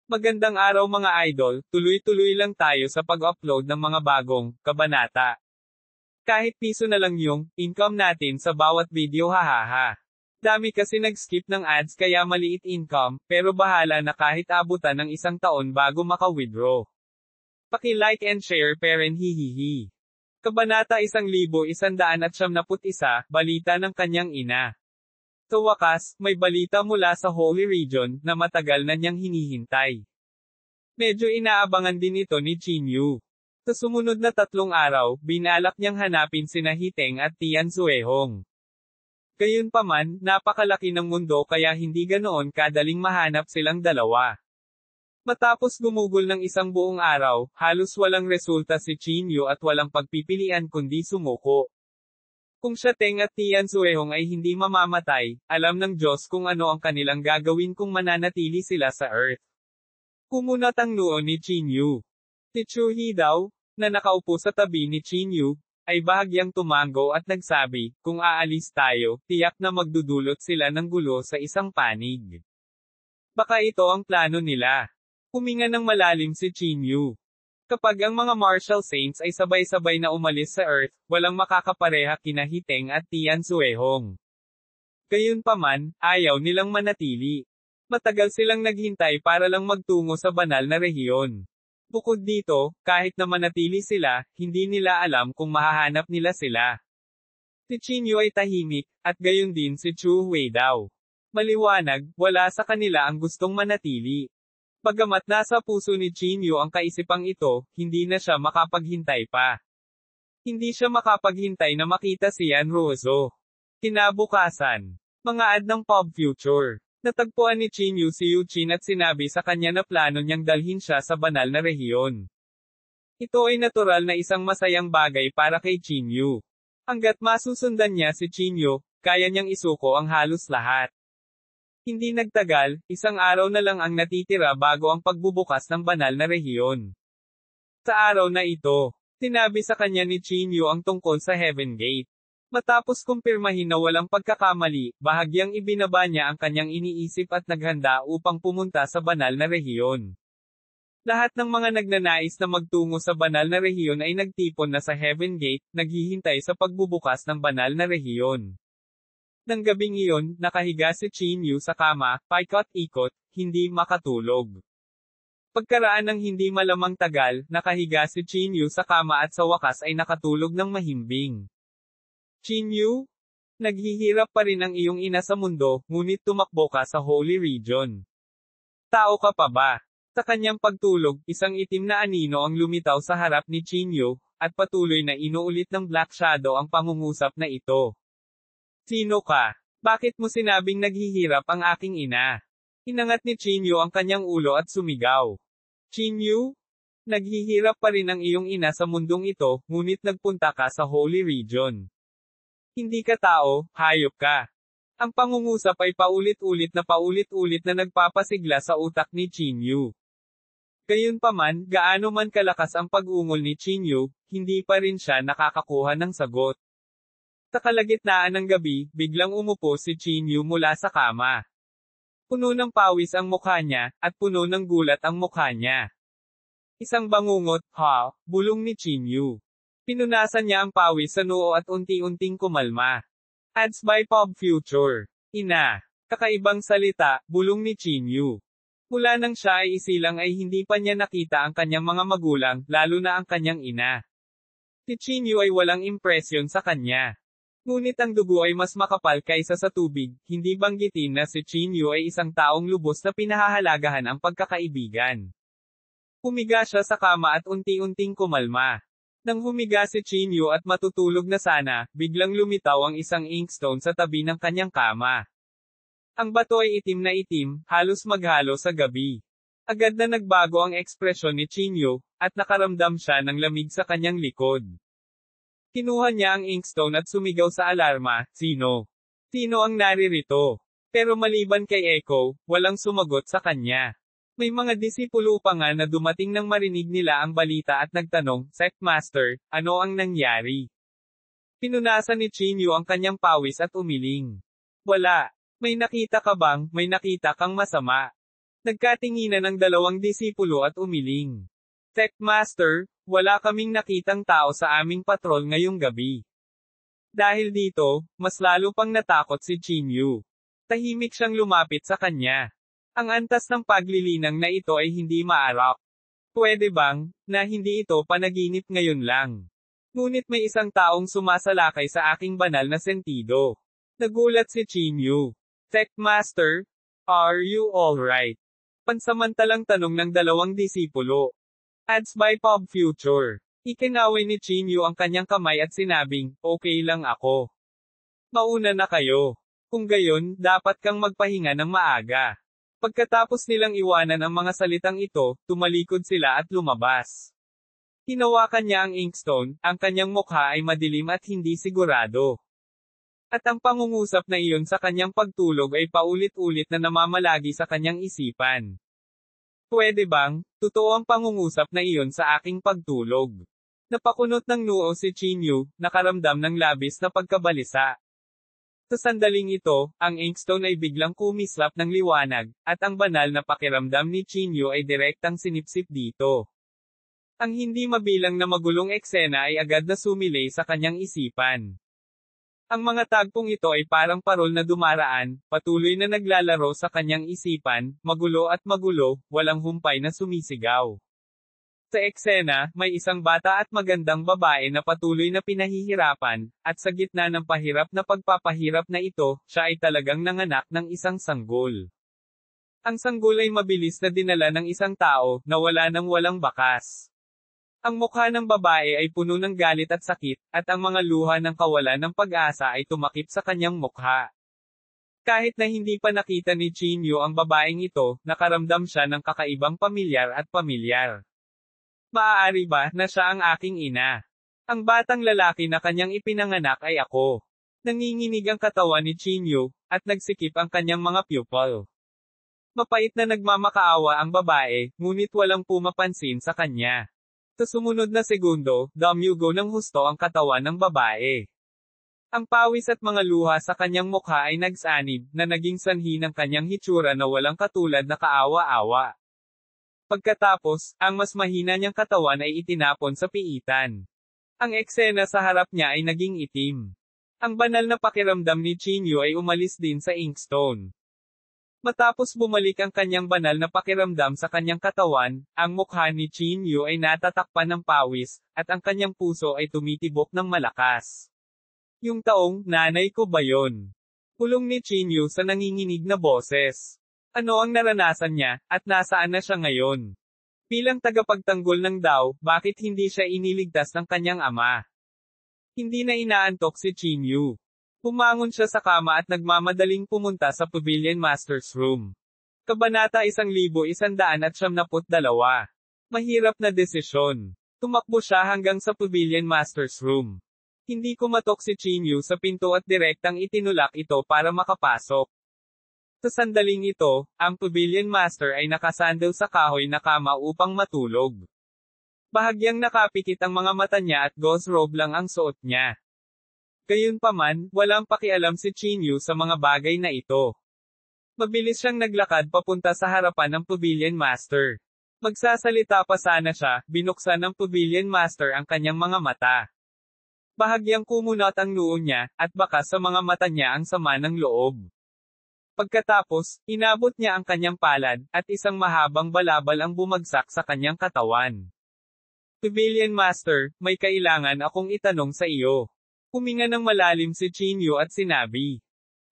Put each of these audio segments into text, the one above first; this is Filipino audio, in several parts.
Magandang araw mga idol, tuloy-tuloy lang tayo sa pag-upload ng mga bagong kabanata. Kahit piso na lang yung income natin sa bawat video, hahaha. Dami kasi nag-skip ng ads kaya maliit income, pero bahala na kahit abutan ng isang taon bago maka-withdraw. Paki-like and share paren hihihi. Kabanata 1171, balita ng kanyang ina. Sa wakas, may balita mula sa Holy Region na matagal na niyang hinihintay. Medyo inaabangan din ito ni Chinyu. Sa sumunod na 3 araw, binalak niyang hanapin sina Hiteng at Tian Zuehong. Gayunpaman, napakalaki ng mundo kaya hindi ganoon kadaling mahanap silang dalawa. Matapos gumugol ng isang buong araw, halos walang resulta si Chinyu at walang pagpipilian kundi sumuko. Kung siya Teng at Tian Zuehong ay hindi mamamatay, alam ng Diyos kung ano ang kanilang gagawin kung mananatili sila sa Earth. Kumunat ang noo ni Chinyu. Si Chuhi daw, na nakaupo sa tabi ni Chinyu, ay bahagyang tumango at nagsabi, kung aalis tayo, tiyak na magdudulot sila ng gulo sa isang panig. Baka ito ang plano nila. Huminga ng malalim si Chinyu. Kapag ang mga martial saints ay sabay-sabay na umalis sa Earth, walang makakapareha kina Hiteng at Tian Zuehong. Gayunpaman, ayaw nilang manatili. Matagal silang naghintay para lang magtungo sa banal na rehiyon. Bukod dito, kahit na manatili sila, hindi nila alam kung mahahanap nila sila. Si Chinyu ay tahimik, at gayon din si Chu Hui daw. Maliwanag, wala sa kanila ang gustong manatili. Bagamat nasa puso ni Chinyu ang kaisipang ito, hindi na siya makapaghintay pa. Hindi siya makapaghintay na makita si Yan Ruozo. Kinabukasan. Mga ad ng Pop Future. Natagpuan ni Chinyu si Yu Chin at sinabi sa kanya na plano niyang dalhin siya sa banal na rehiyon. Ito ay natural na isang masayang bagay para kay Chinyu. Hanggat masusundan niya si Chinyu, kaya niyang isuko ang halos lahat. Hindi nagtagal, isang araw na lang ang natitira bago ang pagbubukas ng banal na rehiyon. Sa araw na ito, sinabi sa kanya ni Chinyu ang tungkol sa Heaven Gate. Matapos kumpirmahin na walang pagkakamali, bahagyang ibinaba niya ang kanyang iniisip at naghanda upang pumunta sa banal na rehiyon. Lahat ng mga nagnanais na magtungo sa banal na rehiyon ay nagtipon na sa Heaven Gate, naghihintay sa pagbubukas ng banal na rehiyon. Nang gabing iyon, nakahiga si Chinyu sa kama, paikot-ikot, hindi makatulog. Pagkaraan ng hindi malamang tagal, nakahiga si Chinyu sa kama at sa wakas ay nakatulog ng mahimbing. Chinyu? Naghihirap pa rin ang iyong ina sa mundo, ngunit tumakbo ka sa Holy Region. Tao ka pa ba? Sa kanyang pagtulog, isang itim na anino ang lumitaw sa harap ni Chinyu, at patuloy na inuulit ng Black Shadow ang pangungusap na ito. Sino ka? Bakit mo sinabing naghihirap ang aking ina? Inangat ni Chinyu ang kanyang ulo at sumigaw. Chinyu? Naghihirap pa rin ang iyong ina sa mundong ito, ngunit nagpunta ka sa Holy Region. Hindi ka tao, hayop ka. Ang pangungusap ay paulit-ulit na nagpapasigla sa utak ni Chinyu. Gayunpaman, gaano man kalakas ang pag-ungol ni Chinyu, hindi pa rin siya nakakakuha ng sagot. Sa kalagitnaan ng gabi, biglang umupo si Chinyu mula sa kama. Puno ng pawis ang mukha niya, at puno ng gulat ang mukha niya. Isang bangungot, bulong ni Chinyu. Pinunasan niya ang pawis sa noo at unti-unting kumalma. Ads by Pop Future. Ina. Kakaibang salita, bulong ni Chinyu. Mula nang siya ay isilang ay hindi pa niya nakita ang kanyang mga magulang, lalo na ang kanyang ina. Si Chinyu ay walang impresyon sa kanya. Ngunit ang dugo ay mas makapal kaysa sa tubig, hindi banggitin na si Chinyu ay isang taong lubos na pinahahalagahan ang pagkakaibigan. Humiga siya sa kama at unti-unting kumalma. Nang humiga si Chinyu at matutulog na sana, biglang lumitaw ang isang inkstone sa tabi ng kanyang kama. Ang bato ay itim na itim, halos maghalo sa gabi. Agad na nagbago ang ekspresyon ni Chinyu, at nakaramdam siya ng lamig sa kanyang likod. Kinuha niya ang inkstone at sumigaw sa alarma, sino? Sino ang naririto? Pero maliban kay Echo, walang sumagot sa kanya. May mga disipulo pa nga na dumating nang marinig nila ang balita at nagtanong, Sect Master, ano ang nangyari? Pinunasan ni Chinyu ang kanyang pawis at umiling. Wala. May nakita ka bang, may nakita kang masama? Nagkatinginan ang dalawang disipulo at umiling. Tech Master, wala kaming nakitang tao sa aming patrol ngayong gabi. Dahil dito, mas lalo pang natakot si Chinyu. Tahimik siyang lumapit sa kanya. Ang antas ng paglilinang na ito ay hindi maarap. Pwede bang, na hindi ito panaginip ngayon lang? Ngunit may isang taong sumasalakay sa aking banal na sentido. Nagulat si Chinyu. Tech Master, are you alright? Pansamantalang tanong ng dalawang disipulo. Ads by Pop Future. Ikinaway ni Chinyu ang kanyang kamay at sinabing, okay lang ako. Mauna na kayo. Kung gayon, dapat kang magpahinga ng maaga. Pagkatapos nilang iwanan ang mga salitang ito, tumalikod sila at lumabas. Hinawakan niya ang inkstone, ang kanyang mukha ay madilim at hindi sigurado. At ang pangungusap na iyon sa kanyang pagtulog ay paulit-ulit na namamalagi sa kanyang isipan. Pwede bang, totoo ang pangungusap na iyon sa aking pagtulog? Napakunot ng noo si Chinyu, nakaramdam ng labis na pagkabalisa. Sa sandaling ito, ang inkstone ay biglang kumislap ng liwanag, at ang banal na pakiramdam ni Chinyu ay direktang sinipsip dito. Ang hindi mabilang na magulong eksena ay agad na sumilay sa kanyang isipan. Ang mga tagpong ito ay parang parol na dumaraan, patuloy na naglalaro sa kanyang isipan, magulo at magulo, walang humpay na sumisigaw. Sa eksena, may isang bata at magandang babae na patuloy na pinahihirapan, at sa gitna ng pahirap na pagpapahirap na ito, siya ay talagang nanganak ng isang sanggol. Ang sanggol ay mabilis na dinala ng isang tao, na wala nang walang bakas. Ang mukha ng babae ay puno ng galit at sakit, at ang mga luha ng kawalan ng pag-asa ay tumakip sa kanyang mukha. Kahit na hindi pa nakita ni Chinyu ang babaeng ito, nakaramdam siya ng kakaibang pamilyar at pamilyar. Maaari ba na siya ang aking ina? Ang batang lalaki na kanyang ipinanganak ay ako. Nanginginig ang katawan ni Chinyu, at nagsikip ang kanyang mga pupil. Mapait na nagmamakaawa ang babae, ngunit walang pumapansin sa kanya. Sa sumunod na segundo, dumyugo ng husto ang katawan ng babae. Ang pawis at mga luha sa kanyang mukha ay nagsanib, na naging sanhi ng kanyang hitsura na walang katulad na kaawa-awa. Pagkatapos, ang mas mahina niyang katawan ay itinapon sa piitan. Ang eksena sa harap niya ay naging itim. Ang banal na pakiramdam ni Chinyu ay umalis din sa inkstone. Matapos bumalik ang kanyang banal na pakiramdam sa kanyang katawan, ang mukha ni Chinyu ay natatakpan ng pawis, at ang kanyang puso ay tumitibok ng malakas. Yung taong, nanay ko ba yon? Pulong ni Chinyu sa nanginginig na boses. Ano ang naranasan niya, at nasaan na siya ngayon? Bilang tagapagtanggol ng Dao, bakit hindi siya iniligtas ng kanyang ama? Hindi na inaantok si Chinyu. Pumangon siya sa kama at nagmamadaling pumunta sa Pavilion Master's Room. Kabanata 1172. Mahirap na desisyon. Tumakbo siya hanggang sa Pavilion Master's Room. Hindi kumatok si Chinyu sa pinto at direktang itinulak ito para makapasok. Sa sandaling ito, ang Pavilion Master ay nakasandal sa kahoy na kama upang matulog. Bahagyang nakapikit ang mga mata niya at gauze robe lang ang suot niya. Gayunpaman, walang pakialam si Chinyu sa mga bagay na ito. Mabilis siyang naglakad papunta sa harapan ng Pavilion Master. Magsasalita pa sana siya, binuksan ng Pavilion Master ang kanyang mga mata. Bahagyang kumunot ang noo niya, at baka sa mga mata niya ang sama ng loob. Pagkatapos, inabot niya ang kanyang palad, at isang mahabang balabal ang bumagsak sa kanyang katawan. Pavilion Master, may kailangan akong itanong sa iyo. Huminga ng malalim si Chinyu at sinabi.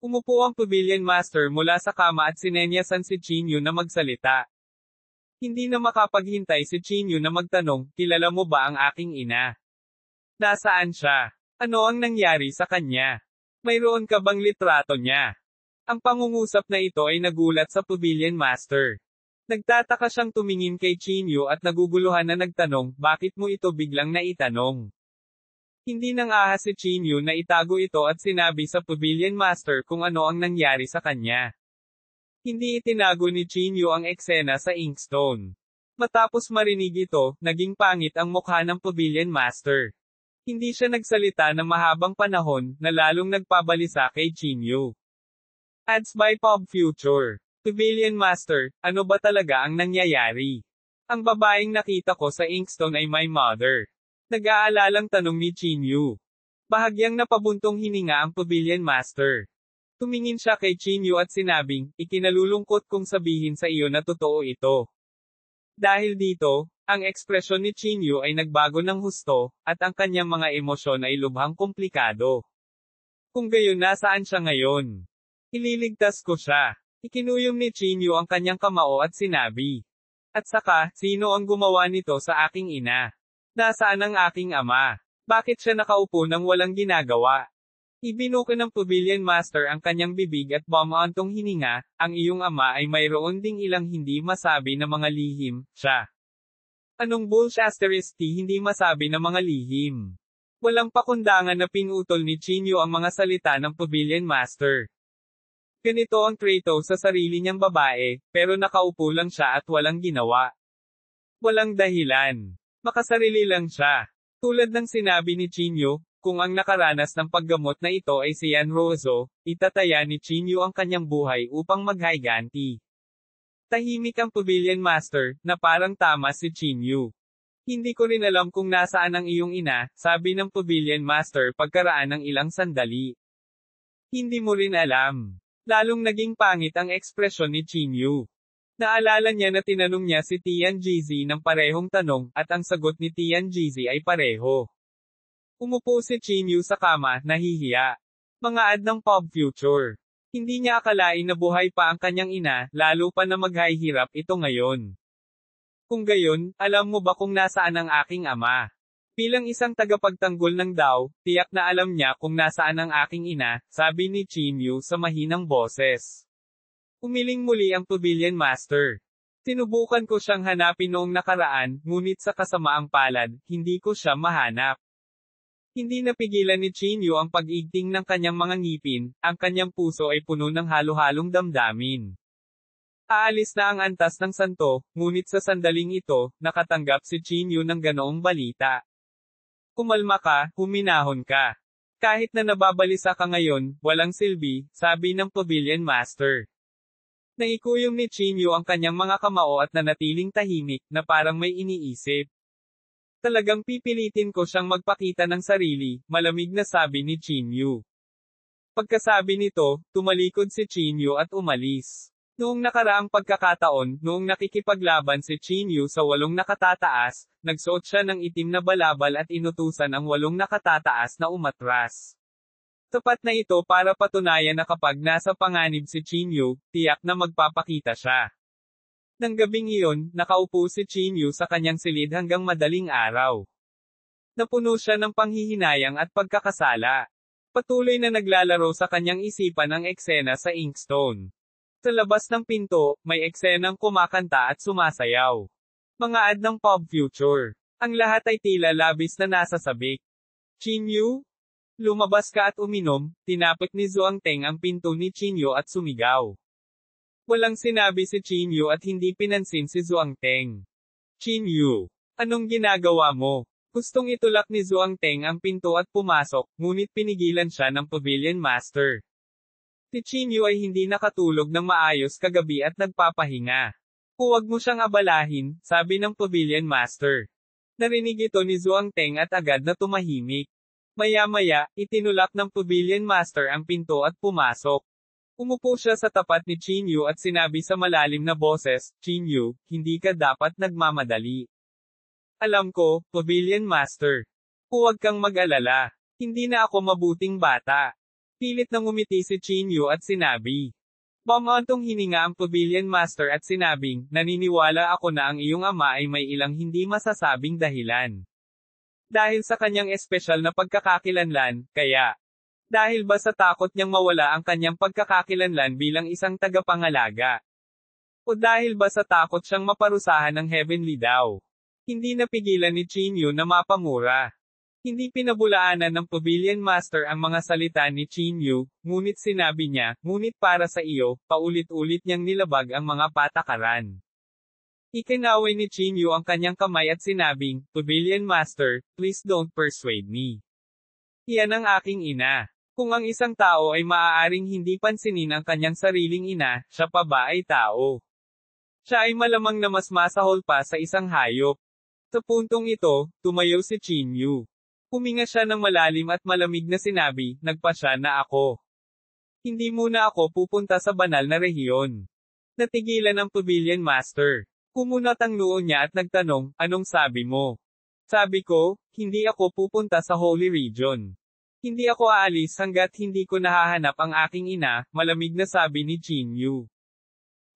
Umupo ang Pavilion Master mula sa kama at sinenyasan si Chinyu na magsalita. Hindi na makapaghintay si Chinyu na magtanong, kilala mo ba ang aking ina? Nasaan siya? Ano ang nangyari sa kanya? Mayroon ka bang litrato niya? Ang pangungusap na ito ay nagulat sa Pavilion Master. Nagtataka siyang tumingin kay Chinyu at naguguluhan na nagtanong, bakit mo ito biglang naitanong? Hindi nang ahas si Chinyu na itago ito at sinabi sa Pavilion Master kung ano ang nangyari sa kanya. Hindi itinago ni Chinyu ang eksena sa inkstone. Matapos marinig ito, naging pangit ang mukha ng Pavilion Master. Hindi siya nagsalita ng mahabang panahon, na lalong nagpabalisa kay Chinyu. Ads by Pop Future. Pavilion Master, ano ba talaga ang nangyayari? Ang babaeng nakita ko sa Inkstone ay my mother. Nag-aalalang tanong ni Chinyu. Bahagyang napabuntong hininga ang Pavilion Master. Tumingin siya kay Chinyu at sinabing, ikinalulungkot kong sabihin sa iyo na totoo ito. Dahil dito, ang ekspresyon ni Chinyu ay nagbago ng husto, at ang kanyang mga emosyon ay lubhang komplikado. Kung gayon nasaan siya ngayon? Ililigtas ko siya. Ikinuyom ni Chinyu ang kanyang kamao at sinabi. At saka, sino ang gumawa nito sa aking ina? Nasaan ang aking ama? Bakit siya nakaupo nang walang ginagawa? Ibinuka ng Pavilion Master ang kanyang bibig at bumaantong hininga, ang iyong ama ay mayroon ding ilang hindi masabi na mga lihim, siya. Anong hindi masabi na mga lihim? Walang pakundangan na pinutol ni Chinyu ang mga salita ng Pavilion Master. Ganito ang Kratos sa sarili niyang babae, pero nakaupo lang siya at walang ginawa. Walang dahilan. Makasarili lang siya. Tulad ng sinabi ni Chinyu, kung ang nakaranas ng paggamot na ito ay si Yanrozo, itataya ni Chinyu ang kanyang buhay upang maghayganti. Tahimik ang Pavilion Master, na parang tama si Chinyu. Hindi ko rin alam kung nasaan ang iyong ina, sabi ng Pavilion Master pagkaraan ng ilang sandali. Hindi mo rin alam. Lalong naging pangit ang ekspresyon ni Chinyu. Naalala niya na tinanong niya si Tian Jizi ng parehong tanong, at ang sagot ni Tian Jizi ay pareho. Umupo si Chinyu sa kama, nahihiya. Mga ad ng Pop Future. Hindi niya akalain na buhay pa ang kanyang ina, lalo pa na maghihirap ito ngayon. Kung gayon, alam mo ba kung nasaan ang aking ama? Bilang isang tagapagtanggol ng Dao, tiyak na alam niya kung nasaan ang aking ina, sabi ni Chinyu sa mahinang boses. Umiling muli ang Pavilion Master. Sinubukan ko siyang hanapin noong nakaraan, ngunit sa kasamaang palad, hindi ko siya mahanap. Hindi napigilan ni Chinyu ang pag-igting ng kanyang mga ngipin, ang kanyang puso ay puno ng halo-halong damdamin. Aalis na ang antas ng santo, ngunit sa sandaling ito, nakatanggap si Chinyu ng ganoong balita. Kumalma ka, huminahon ka. Kahit na nababalisa ka ngayon, walang silbi, sabi ng Pavilion Master. Naikuyom ni Chinyu ang kanyang mga kamao at nanatiling tahimik, na parang may iniisip. Talagang pipilitin ko siyang magpakita ng sarili, malamig na sabi ni Chinyu. Pagkasabi nito, tumalikod si Chinyu at umalis. Noong nakaraang pagkakataon, noong nakikipaglaban si Chinyu sa 8 nakatataas, nagsuot siya ng itim na balabal at inutusan ang 8 nakatataas na umatras. Tapat na ito para patunayan na kapag nasa panganib si Chinyu, tiyak na magpapakita siya. Nang gabing iyon, nakaupo si Chinyu sa kanyang silid hanggang madaling araw. Napuno siya ng panghihinayang at pagkakasala. Patuloy na naglalaro sa kanyang isipan ang eksena sa Inkstone. Sa labas ng pinto, may eksenang kumakanta at sumasayaw. Mga ad ng Pop Future. Ang lahat ay tila labis na nasasabik. Chinyu? Lumabas ka at uminom, tinapik ni Zhuangteng ang pinto ni Chinyu at sumigaw. Walang sinabi si Chinyu at hindi pinansin si Zhuangteng. Chinyu, anong ginagawa mo? Gustong itulak ni Zhuangteng ang pinto at pumasok, ngunit pinigilan siya ng Pavilion Master. Si Chinyu ay hindi nakatulog ng maayos kagabi at nagpapahinga. Huwag mo siyang abalahin, sabi ng Pavilion Master. Narinig ito ni Zhuangteng at agad na tumahimik. Maya-maya, itinulak ng Pavilion Master ang pinto at pumasok. Umupo siya sa tapat ni Chinyu at sinabi sa malalim na boses, Chinyu, hindi ka dapat nagmamadali. Alam ko, Pavilion Master. Huwag kang mag-alala. Hindi na ako mabuting bata. Pilit nang umiti si Chinyu at sinabi. Bumantong hininga ang Pavilion Master at sinabing, naniniwala ako na ang iyong ama ay may ilang hindi masasabing dahilan. Dahil sa kanyang espesyal na pagkakakilanlan, kaya. Dahil ba sa takot niyang mawala ang kanyang pagkakakilanlan bilang isang tagapangalaga? O dahil ba sa takot siyang maparusahan ng Heavenly Dao? Hindi napigilan ni Chinyu na mapamura. Hindi pinabulaanan ng Pavilion Master ang mga salita ni Chinyu, ngunit sinabi niya, ngunit para sa iyo, paulit-ulit niyang nilabag ang mga patakaran. Ikinaway ni Chinyu ang kanyang kamay at sinabing, Pavilion Master, please don't persuade me. Iyan ang aking ina. Kung ang isang tao ay maaaring hindi pansinin ang kanyang sariling ina, siya pa ba ay tao? Siya ay malamang na mas masahol pa sa isang hayop. Sa puntong ito, tumayo si Chinyu. Huminga siya ng malalim at malamig na sinabi, nagpasya na ako. Hindi muna ako pupunta sa banal na rehiyon. Natigilan ang Pavilion Master. Kumunat ang noo niya at nagtanong, anong sabi mo? Sabi ko, hindi ako pupunta sa Holy Region. Hindi ako aalis hanggat hindi ko nahahanap ang aking ina, malamig na sabi ni Chinyu.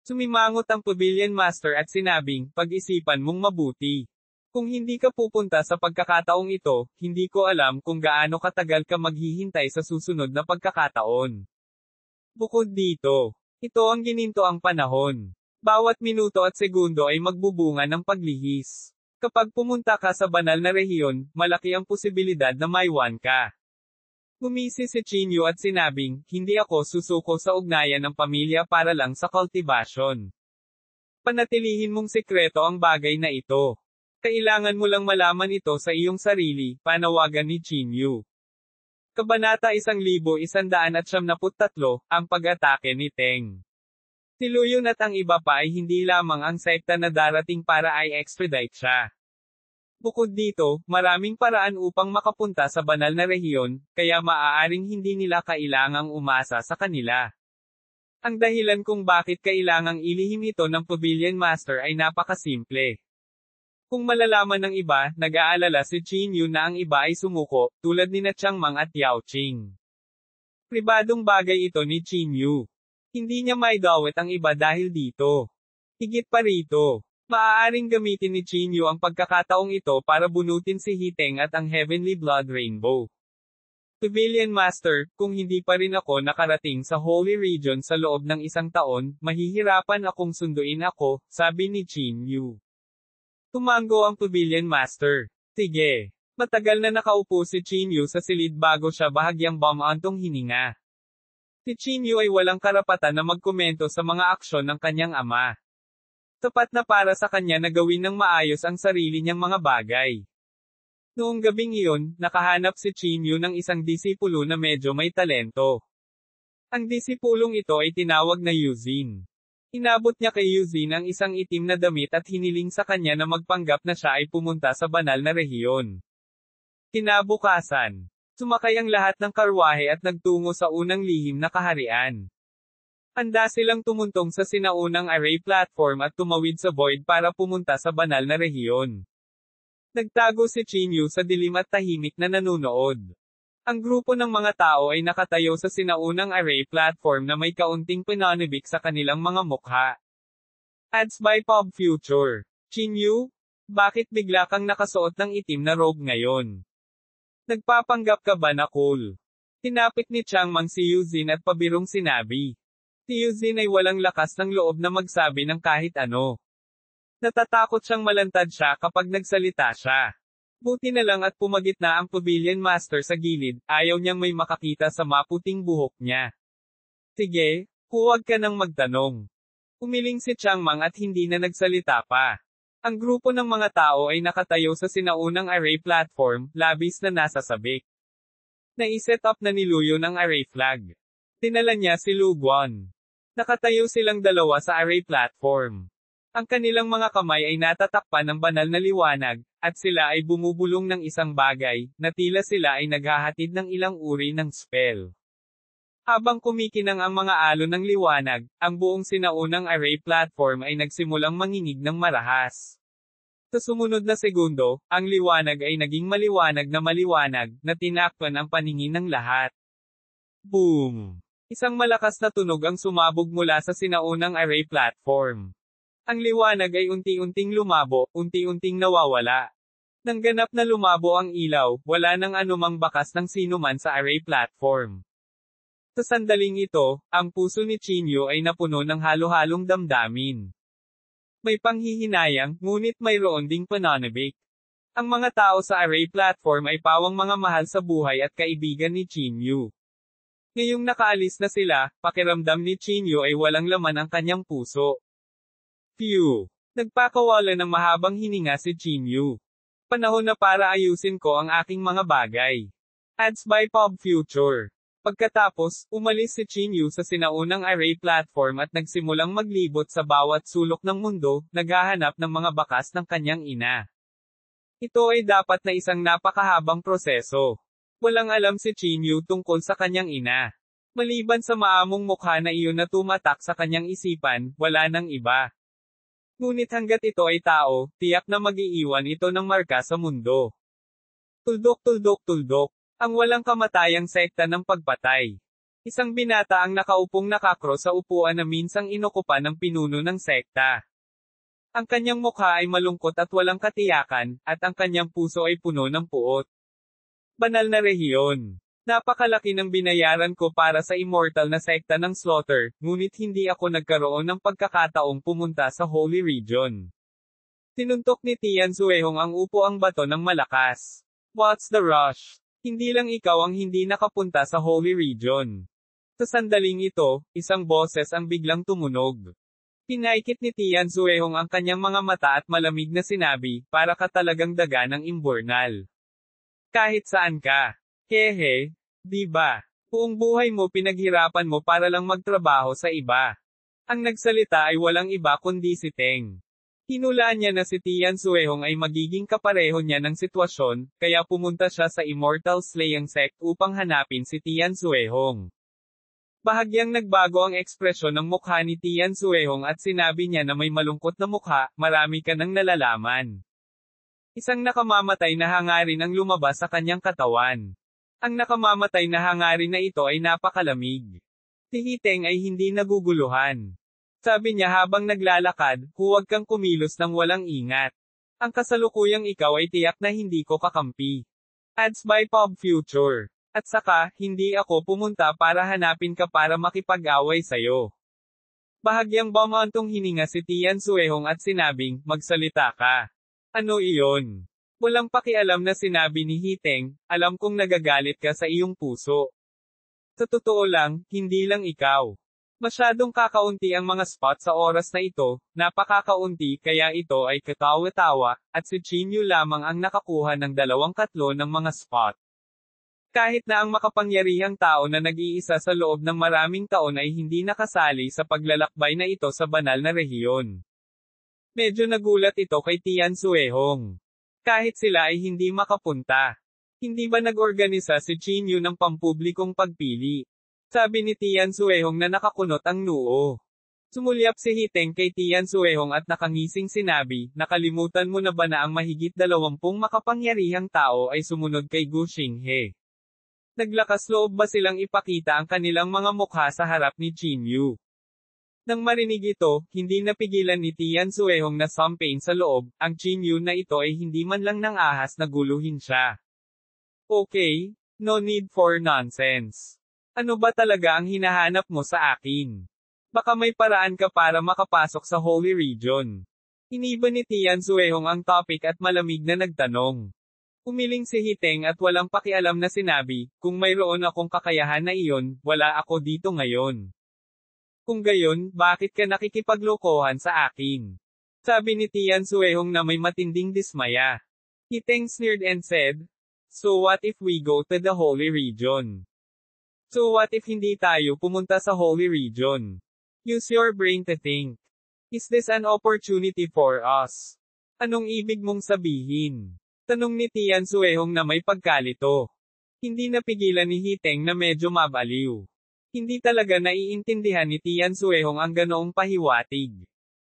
Sumimangot ang Pavilion Master at sinabing, pag-isipan mong mabuti. Kung hindi ka pupunta sa pagkakataong ito, hindi ko alam kung gaano katagal ka maghihintay sa susunod na pagkakataon. Bukod dito, ito ang gininto ang panahon. Bawat minuto at segundo ay magbubunga ng paglihis. Kapag pumunta ka sa banal na rehiyon, malaki ang posibilidad na maiwan ka. Gumisi si Chinyu at sinabing, hindi ako susuko sa ugnayan ng pamilya para lang sa kultibasyon. Panatilihin mong sekreto ang bagay na ito. Kailangan mo lang malaman ito sa iyong sarili, panawagan ni Chinyu. Kabanata 1173, ang pag-atake ni Teng. Si Luyun at ang iba pa ay hindi lamang ang sekta na darating para ay extradite siya. Bukod dito, maraming paraan upang makapunta sa banal na rehiyon, kaya maaaring hindi nila kailangang umasa sa kanila. Ang dahilan kung bakit kailangang ilihim ito ng Pavilion Master ay napakasimple. Kung malalaman ng iba, nag-aalala si Chinyu na ang iba ay sumuko, tulad ni Chiang Mang at Yao Qing. Pribadong bagay ito ni Chinyu. Hindi niya maidawit ang iba dahil dito. Higit pa rito, maaaring gamitin ni Chinyu ang pagkakataong ito para bunutin si Hiteng at ang Heavenly Blood Rainbow. Pavilion Master, kung hindi pa rin ako nakarating sa Holy Region sa loob ng isang taon, mahihirapan akong sunduin ako, sabi ni Chinyu. Tumango ang Pavilion Master. Sige. Matagal na nakaupo si Chinyu sa silid bago siya bahagyang bumantong hininga. Si Chinyu ay walang karapatan na magkomento sa mga aksyon ng kanyang ama. Tapat na para sa kanya na gawin ng maayos ang sarili niyang mga bagay. Noong gabing iyon, nakahanap si Chinyu ng isang disipulo na medyo may talento. Ang disipulong ito ay tinawag na Yuzin. Inabot niya kay Yuzin ang isang itim na damit at hiniling sa kanya na magpanggap na siya ay pumunta sa banal na rehiyon. Kinabukasan, sumakay ang lahat ng karwahe at nagtungo sa unang lihim na kaharian. Handa silang tumuntong sa sinaunang array platform at tumawid sa void para pumunta sa banal na rehiyon. Nagtago si Chinyu sa dilim at tahimik na nanunood. Ang grupo ng mga tao ay nakatayo sa sinaunang array platform na may kaunting pinanibik sa kanilang mga mukha. Ads by Pop Future. Chinyu? Bakit bigla kang nakasuot ng itim na robe ngayon? Nagpapanggap ka ba na cool? Tinapik ni Chiang Mang si Yuzin at pabirong sinabi. Si Yuzin ay walang lakas ng loob na magsabi ng kahit ano. Natatakot siyang malantad siya kapag nagsalita siya. Buti na lang at pumagit na ang Pavilion Master sa gilid, ayaw niyang may makakita sa maputing buhok niya. Sige, huwag ka nang magtanong. Umiling si Chiang Mang at hindi na nagsalita pa. Ang grupo ng mga tao ay nakatayo sa sinaunang array platform, labis na nasa sabik. Naiset up na ni Luyun ang array flag. Dinala niya si Lu Guan. Nakatayo silang dalawa sa array platform. Ang kanilang mga kamay ay natatakpan ng banal na liwanag, at sila ay bumubulong ng isang bagay, na tila sila ay naghahatid ng ilang uri ng spell. Habang kumikinang ang mga alon ng liwanag, ang buong sinaunang array platform ay nagsimulang manginig ng marahas. Sa sumunod na segundo, ang liwanag ay naging maliwanag, na tinakpan ang paningin ng lahat. Boom! Isang malakas na tunog ang sumabog mula sa sinaunang array platform. Ang liwanag ay unti-unting lumabo, unti-unting nawawala. Nang ganap na lumabo ang ilaw, wala nang anumang bakas ng sinuman sa array platform. Sa sandaling ito, ang puso ni Chinyu ay napuno ng halo-halong damdamin. May panghihinayang, ngunit mayroon ding pananabik. Ang mga tao sa array platform ay pawang mga mahal sa buhay at kaibigan ni Chinyu. Ngayong nakaalis na sila, pakiramdam ni Chinyu ay walang laman ang kanyang puso. Phew! Nagpakawala ng mahabang hininga si Chinyu. Panahon na para ayusin ko ang aking mga bagay. Ads by Pop Future. Pagkatapos, umalis si Chinyu sa sinaunang array platform at nagsimulang maglibot sa bawat sulok ng mundo, naghahanap ng mga bakas ng kanyang ina. Ito ay dapat na isang napakahabang proseso. Walang alam si Chinyu tungkol sa kanyang ina. Maliban sa maamong mukha na iyon na tumatak sa kanyang isipan, wala nang iba. Ngunit hanggat ito ay tao, tiyak na mag-iiwan ito ng marka sa mundo. Tuldok tuldok tuldok. Ang walang kamatayang sekta ng pagpatay. Isang binata ang nakaupong nakakro sa upuan na minsang inokupa ng pinuno ng sekta. Ang kanyang mukha ay malungkot at walang katiyakan, at ang kanyang puso ay puno ng puot. Banal na rehiyon. Napakalaki ng binayaran ko para sa immortal na sekta ng Slaughter, ngunit hindi ako nagkaroon ng pagkakataong pumunta sa Holy Region. Tinuntok ni Tian Zuehong ang upuang bato ng malakas. What's the rush? Hindi lang ikaw ang hindi nakapunta sa Holy Region. Sa sandaling ito, isang boses ang biglang tumunog. Pinaikit ni Tian Zuehong ang kanyang mga mata at malamig na sinabi, para ka talagang daga ng imburnal. Kahit saan ka. Hehe, di ba? Buong buhay mo pinaghirapan mo para lang magtrabaho sa iba. Ang nagsalita ay walang iba kundi si Teng. Hinulaan niya na si Tian Zuehong ay magiging kapareho niya ng sitwasyon, kaya pumunta siya sa Immortal Slaying Sect upang hanapin si Tian Zuehong. Bahagyang nagbago ang ekspresyon ng mukha ni Tian Zuehong at sinabi niya na may malungkot na mukha, marami ka nang nalalaman. Isang nakamamatay na hangarin ang lumabas sa kanyang katawan. Ang nakamamatay na hangarin na ito ay napakalamig. Si Hiteng ay hindi naguguluhan. Sabi niya habang naglalakad, huwag kang kumilos nang walang ingat. Ang kasalukuyang ikaw ay tiyak na hindi ko kakampi. Ads by Pop Future. At saka, hindi ako pumunta para hanapin ka para makipag-away sayo. Bahagyang bumantong hininga si Tian Zuehong at sinabing, magsalita ka. Ano iyon? Walang pakialam na sinabi ni Hiteng, alam kong nagagalit ka sa iyong puso. Sa totoo lang, hindi lang ikaw. Masyadong kakaunti ang mga spot sa oras na ito, napakakaunti kaya ito ay katawa-tawa, at si Chinyu lamang ang nakakuha ng 2/3 ng mga spot. Kahit na ang makapangyarihang tao na nag-iisa sa loob ng maraming taon ay hindi nakasali sa paglalakbay na ito sa banal na rehiyon. Medyo nagulat ito kay Tian Zuehong. Kahit sila ay hindi makapunta. Hindi ba nag-organisa si Chinyu ng pampublikong pagpili? Sabi ni Tian Zuehong na nakakunot ang noo. Sumulyap si Hiteng kay Tian Zuehong at nakangising sinabi, nakalimutan mo na ba na ang mahigit 20 makapangyarihang tao ay sumunod kay Gu Xinghe? Naglakas loob ba silang ipakita ang kanilang mga mukha sa harap ni Chinyu? Nang marinig ito, hindi napigilan ni Tian Zuehong na sampain sa loob, ang Chinyu na ito ay hindi man lang nang ahas na guluhin siya. Okay, no need for nonsense. Ano ba talaga ang hinahanap mo sa akin? Baka may paraan ka para makapasok sa Holy Region. Iniba ni Tian Zuehong ang topic at malamig na nagtanong. Umiling si Hiteng at walang pakialam na sinabi, kung mayroon akong kakayahan na iyon, wala ako dito ngayon. Kung gayon, bakit ka nakikipaglokohan sa akin? Sabi ni Tian Zuehong na may matinding dismaya. Hiteng sneered and said, so what if we go to the Holy Region? So what if hindi tayo pumunta sa Holy Region? Use your brain to think. Is this an opportunity for us? Anong ibig mong sabihin? Tanong ni Tian Zuehong na may pagkalito. Hindi napigilan ni Hiteng na medyo mabaliw. Hindi talaga naiintindihan ni Tian Zuehong ang ganoong pahiwatig.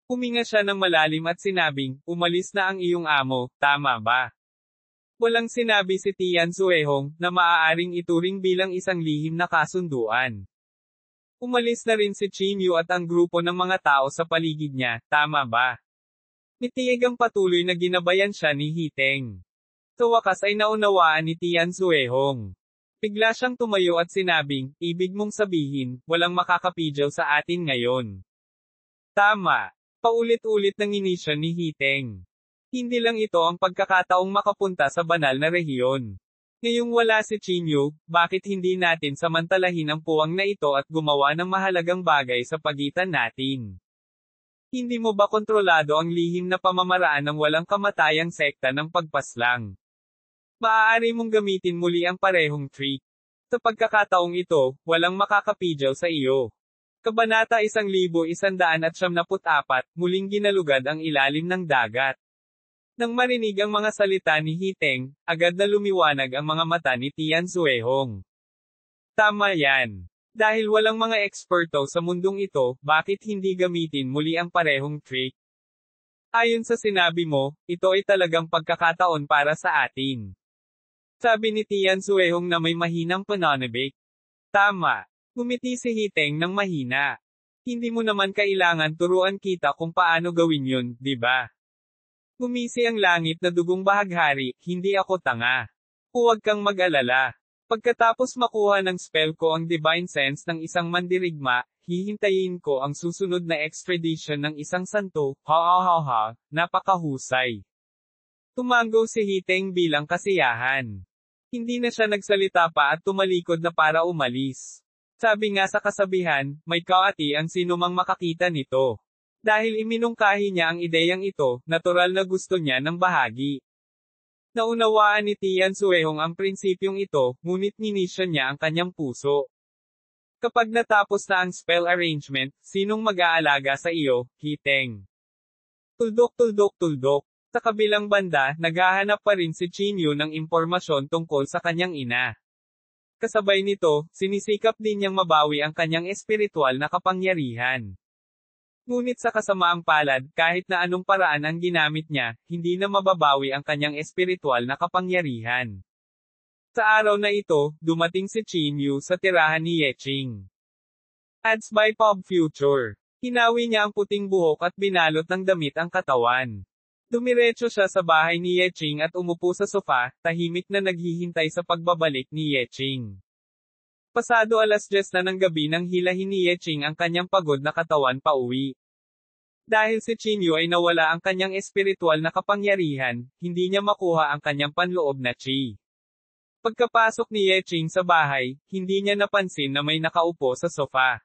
Huminga siya ng malalim at sinabing, umalis na ang iyong amo, tama ba? Walang sinabi si Tian Zuehong, na maaaring ituring bilang isang lihim na kasunduan. Umalis na rin si Chinyu at ang grupo ng mga tao sa paligid niya, tama ba? Nitiig ang patuloy na ginabayan siya ni Hiteng. Sa wakas ay naunawaan ni Tian Zuehong. Bigla siyang tumayo at sinabing, ibig mong sabihin, walang makakapidyaw sa atin ngayon. Tama. Paulit-ulit nang inisya ni Hiteng. Hindi lang ito ang pagkakataong makapunta sa banal na rehiyon. Ngayong wala si Chinyu, bakit hindi natin samantalahin ang puwang na ito at gumawa ng mahalagang bagay sa pagitan natin? Hindi mo ba kontrolado ang lihim na pamamaraan ng walang kamatayang sekta ng pagpaslang? Maaari mong gamitin muli ang parehong trick. Sa pagkakataong ito, walang makakapidyaw sa iyo. Kabanata 1174, muling ginalugad ang ilalim ng dagat. Nang marinig ang mga salita ni Hiteng, agad na lumiwanag ang mga mata ni Tian Zuehong. Tama yan. Dahil walang mga eksperto sa mundong ito, bakit hindi gamitin muli ang parehong trick? Ayon sa sinabi mo, ito ay talagang pagkakataon para sa atin. Sabi ni Tian Zuehong na may mahinang pananabik. Tama. Ngumiti si Hiteng ng mahina. Hindi mo naman kailangan turuan kita kung paano gawin yun, di ba? Gumisi ang langit na dugong bahaghari, hindi ako tanga. Huwag kang mag-alala. Pagkatapos makuha ng spell ko ang Divine Sense ng isang mandirigma, hihintayin ko ang susunod na extradition ng isang santo, napakahusay. Tumango si Hiteng bilang kasiyahan. Hindi na siya nagsalita pa at tumalikod na para umalis. Sabi nga sa kasabihan, may kaati ang sinumang makakita nito. Dahil iminungkahi niya ang ideyang ito, natural na gusto niya ng bahagi. Naunawaan ni Tian Zuehong ang prinsipyong ito, ngunit ninisyon niya ang kanyang puso. Kapag natapos na ang spell arrangement, sinong mag-aalaga sa iyo, Hiteng? Tuldok. Sa kabilang banda, naghahanap pa rin si Chinyu ng impormasyon tungkol sa kanyang ina. Kasabay nito, sinisikap din niyang mabawi ang kanyang espiritual na kapangyarihan. Ngunit sa kasamaang palad, kahit na anong paraan ang ginamit niya, hindi na mababawi ang kanyang espiritual na kapangyarihan. Sa araw na ito, dumating si Chinyu sa tirahan ni Yeching. Ads by Pop Future. Hinawi niya ang puting buhok at binalot ng damit ang katawan. Dumiretso siya sa bahay ni Yeching at umupo sa sofa, tahimik na naghihintay sa pagbabalik ni Yeching. Pasado 10:00 na ng gabi nang hilahin ni Yeching ang kanyang pagod na katawan pauwi. Dahil si Chinyu ay nawala ang kanyang espiritual na kapangyarihan, hindi niya makuha ang kanyang panloob na chi. Pagkapasok ni Yeching sa bahay, hindi niya napansin na may nakaupo sa sofa.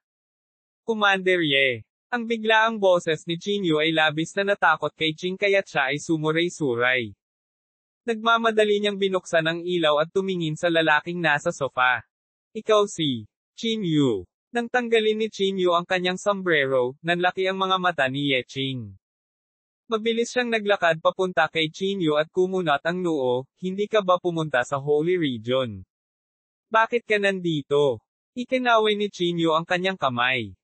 Commander Ye. Ang biglaang boses ni Chinyu ay labis na natakot kay Ching kaya't siya ay sumuray-suray. Nagmamadali niyang binuksan ang ilaw at tumingin sa lalaking nasa sofa. Ikaw si Chinyu. Nang tanggalin ni Chinyu ang kanyang sombrero, nanlaki ang mga mata ni Yeching. Mabilis siyang naglakad papunta kay Chinyu at kumunat ang noo, hindi ka ba pumunta sa Holy Region? Bakit ka nandito? Ikinaway ni Chinyu ang kanyang kamay.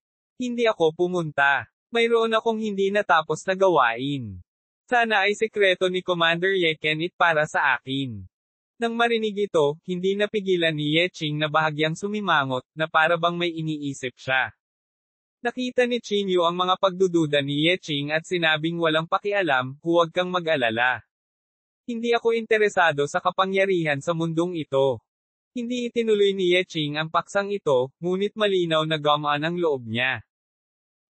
Hindi ako pumunta. Mayroon akong hindi natapos na gawain. Sana ay sekreto ni Commander Ye Kenit para sa akin. Nang marinig ito, hindi napigilan ni Yeching na bahagyang sumimangot, na para bang may iniisip siya. Nakita ni Chinyu ang mga pagdududa ni Yeching at sinabing walang pakialam, huwag kang mag-alala. Hindi ako interesado sa kapangyarihan sa mundong ito. Hindi itinuloy ni Yeching ang paksang ito, ngunit malinaw na gumaan ang loob niya.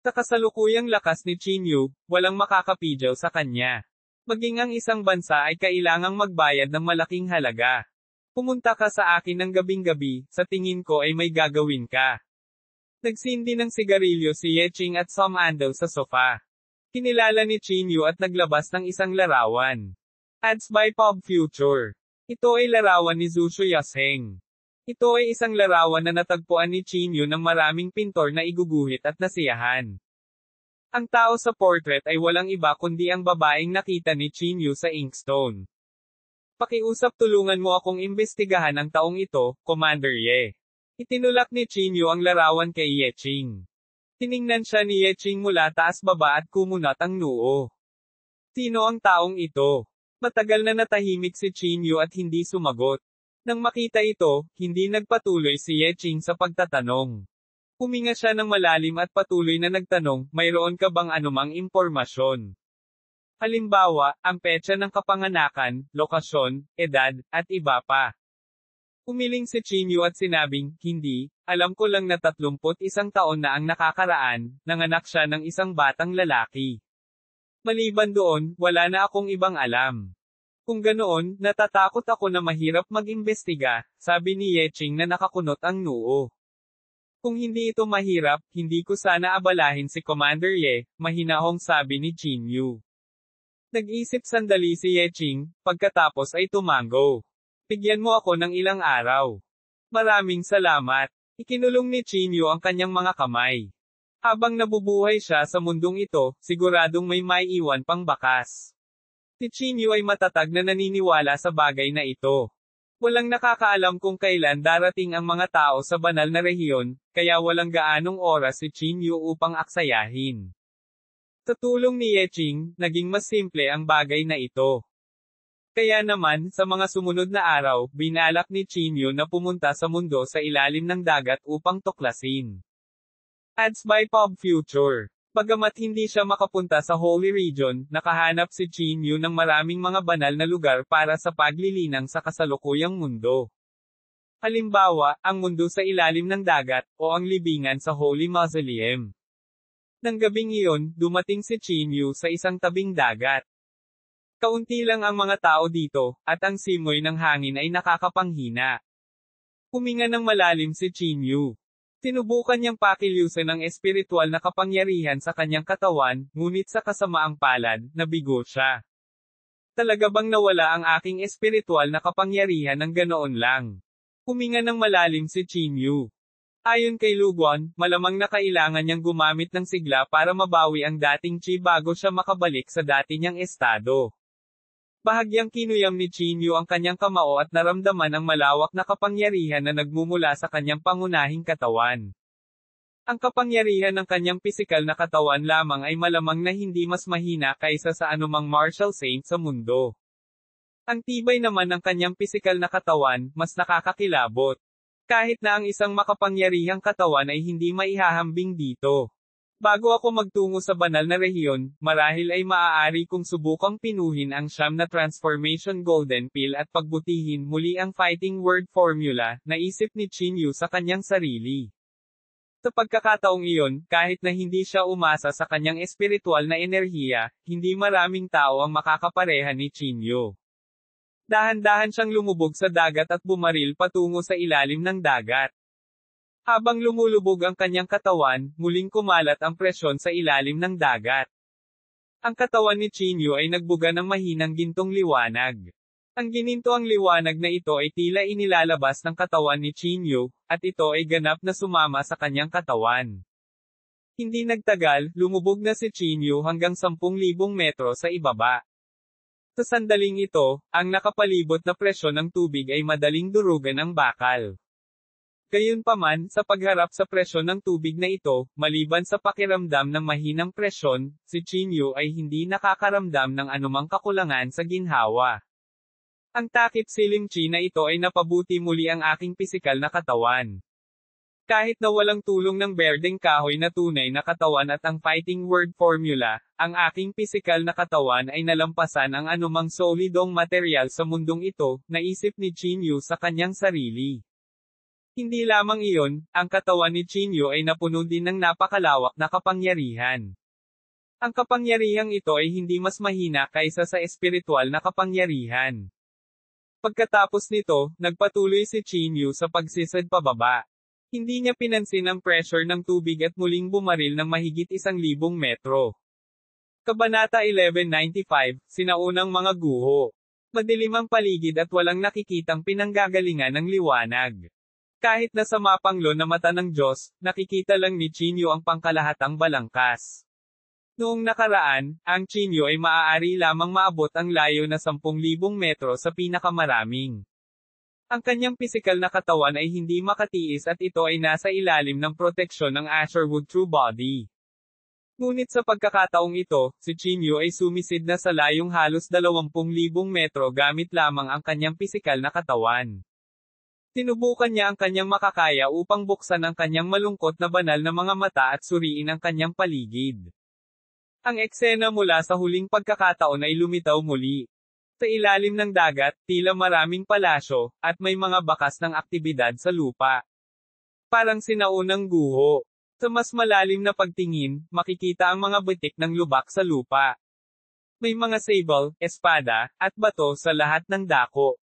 Sa kasalukuyang lakas ni Chinyu, walang makakapidyaw sa kanya. Maging ang isang bansa ay kailangang magbayad ng malaking halaga. Pumunta ka sa akin ng gabing-gabi, sa tingin ko ay may gagawin ka. Nagsindi ng sigarilyo si Yeching at sumandal sa sofa. Kinilala ni Chinyu at naglabas ng isang larawan. Ads by Pop Future. Ito ay larawan ni Zushu Yasheng. Ito ay isang larawan na natagpuan ni Chinyu ng maraming pintor na iguguhit at nasiyahan. Ang tao sa portrait ay walang iba kundi ang babaeng nakita ni Chinyu sa inkstone. Pakiusap tulungan mo akong imbestigahan ang taong ito, Commander Ye. Itinulak ni Chinyu ang larawan kay Yeching. Tiningnan siya ni Yeching mula taas baba at kumunat ang noo. Sino ang taong ito? Matagal na natahimik si Chinyu at hindi sumagot. Nang makita ito, hindi nagpatuloy si Yeching sa pagtatanong. Huminga siya ng malalim at patuloy na nagtanong, mayroon ka bang anumang impormasyon? Halimbawa, ang petsa ng kapanganakan, lokasyon, edad, at iba pa. Umiling si Chinyu at sinabing, hindi, alam ko lang na 31 taon na ang nakakaraan, nanganak siya ng isang batang lalaki. Maliban doon, wala na akong ibang alam. Kung ganoon, natatakot ako na mahirap mag-imbestiga, sabi ni Yeching na nakakunot ang noo. Kung hindi ito mahirap, hindi ko sana abalahin si Commander Ye, mahinahong sabi ni Chinyu. Nag-isip sandali si Yeching, pagkatapos ay tumango. Bigyan mo ako ng ilang araw. Maraming salamat. Ikinulong ni Chinyu ang kanyang mga kamay. Habang nabubuhay siya sa mundong ito, siguradong may maiiwan pang bakas. Si Chinyu ay matatag na naniniwala sa bagay na ito. Walang nakakaalam kung kailan darating ang mga tao sa banal na rehiyon, kaya walang gaanong oras si Chinyu upang aksayahin. Sa tulong ni Yeching, naging mas simple ang bagay na ito. Kaya naman, sa mga sumunod na araw, binalak ni Chinyu na pumunta sa mundo sa ilalim ng dagat upang tuklasin. Ads by Pop Future. Bagamat hindi siya makapunta sa Holy Region, nakahanap si Chinyu ng maraming mga banal na lugar para sa paglilinang sa kasalukuyang mundo. Halimbawa, ang mundo sa ilalim ng dagat, o ang libingan sa Holy Mausoleum. Nang gabing iyon, dumating si Chinyu sa isang tabing dagat. Kaunti lang ang mga tao dito, at ang simoy ng hangin ay nakakapanghina. Huminga ng malalim si Chinyu. Sinubukan niyang pakilusan ang espiritual na kapangyarihan sa kanyang katawan, ngunit sa kasamaang palad, nabigo siya. Talaga bang nawala ang aking espiritual na kapangyarihan ng ganoon lang? Huminga ng malalim si Chinyu. Ayon kay Luguan, malamang na kailangan niyang gumamit ng sigla para mabawi ang dating chi bago siya makabalik sa dati niyang estado. Bahagyang kinuyam ni Chinyu ang kanyang kamao at naramdaman ang malawak na kapangyarihan na nagmumula sa kanyang pangunahing katawan. Ang kapangyarihan ng kanyang pisikal na katawan lamang ay malamang na hindi mas mahina kaysa sa anumang martial saint sa mundo. Ang tibay naman ng kanyang pisikal na katawan, mas nakakakilabot. Kahit na ang isang makapangyarihang katawan ay hindi maihahambing dito. Bago ako magtungo sa banal na rehiyon, marahil ay maaari kong subukang pinuhin ang siyam na transformation golden pill at pagbutihin muli ang fighting word formula, naisip ni Chinyu sa kanyang sarili. Sa pagkakataong iyon, kahit na hindi siya umasa sa kanyang espiritual na enerhiya, hindi maraming tao ang makakapareha ni Chinyu. Dahan-dahan siyang lumubog sa dagat at bumaril patungo sa ilalim ng dagat. Habang lumulubog ang kanyang katawan, muling kumalat ang presyon sa ilalim ng dagat. Ang katawan ni Chinyu ay nagbuga ng mahinang gintong liwanag. Ang ginintoang liwanag na ito ay tila inilalabas ng katawan ni Chinyu, at ito ay ganap na sumama sa kanyang katawan. Hindi nagtagal, lumubog na si Chinyu hanggang 10,000 metro sa ibaba. Sa sandaling ito, ang nakapalibot na presyon ng tubig ay madaling durugan ang bakal. Gayunpaman, sa pagharap sa presyon ng tubig na ito, maliban sa pakiramdam ng mahinang presyon, si Chinyu ay hindi nakakaramdam ng anumang kakulangan sa ginhawa. Ang takip siling chi na ito ay napabuti muli ang aking pisikal na katawan. Kahit na walang tulong ng berdeng kahoy na tunay na katawan at ang fighting word formula, ang aking pisikal na katawan ay nalampasan ang anumang solidong material sa mundong ito, naisip ni Chinyu sa kanyang sarili. Hindi lamang iyon, ang katawan ni Chinyu ay napuno din ng napakalawak na kapangyarihan. Ang kapangyarihang ito ay hindi mas mahina kaysa sa espiritual na kapangyarihan. Pagkatapos nito, nagpatuloy si Chinyu sa pagsisid pababa. Hindi niya pinansin ang pressure ng tubig at muling bumaril ng mahigit 1,000 metro. Kabanata 1195, Sinaunang mga guho. Madilim ang paligid at walang nakikitang pinanggagalingan ng liwanag. Kahit na sa mapanglo na mata ng Diyos, nakikita lang ni Chinyu ang pangkalahatang balangkas. Noong nakaraan, ang Chinyu ay maaari lamang maabot ang layo na 10,000 metro sa pinakamaraming. Ang kanyang pisikal na katawan ay hindi makatiis at ito ay nasa ilalim ng proteksyon ng Asherwood True Body. Ngunit sa pagkakataong ito, si Chinyu ay sumisid na sa layong halos 20,000 metro gamit lamang ang kanyang pisikal na katawan. Sinubukan niya ang kanyang makakaya upang buksan ang kanyang malungkot na banal na mga mata at suriin ang kanyang paligid. Ang eksena mula sa huling pagkakataon ay lumitaw muli. Sa ilalim ng dagat, tila maraming palasyo, at may mga bakas ng aktibidad sa lupa. Parang sinaunang guho. Sa mas malalim na pagtingin, makikita ang mga bitik ng lubak sa lupa. May mga sable, espada, at bato sa lahat ng dako.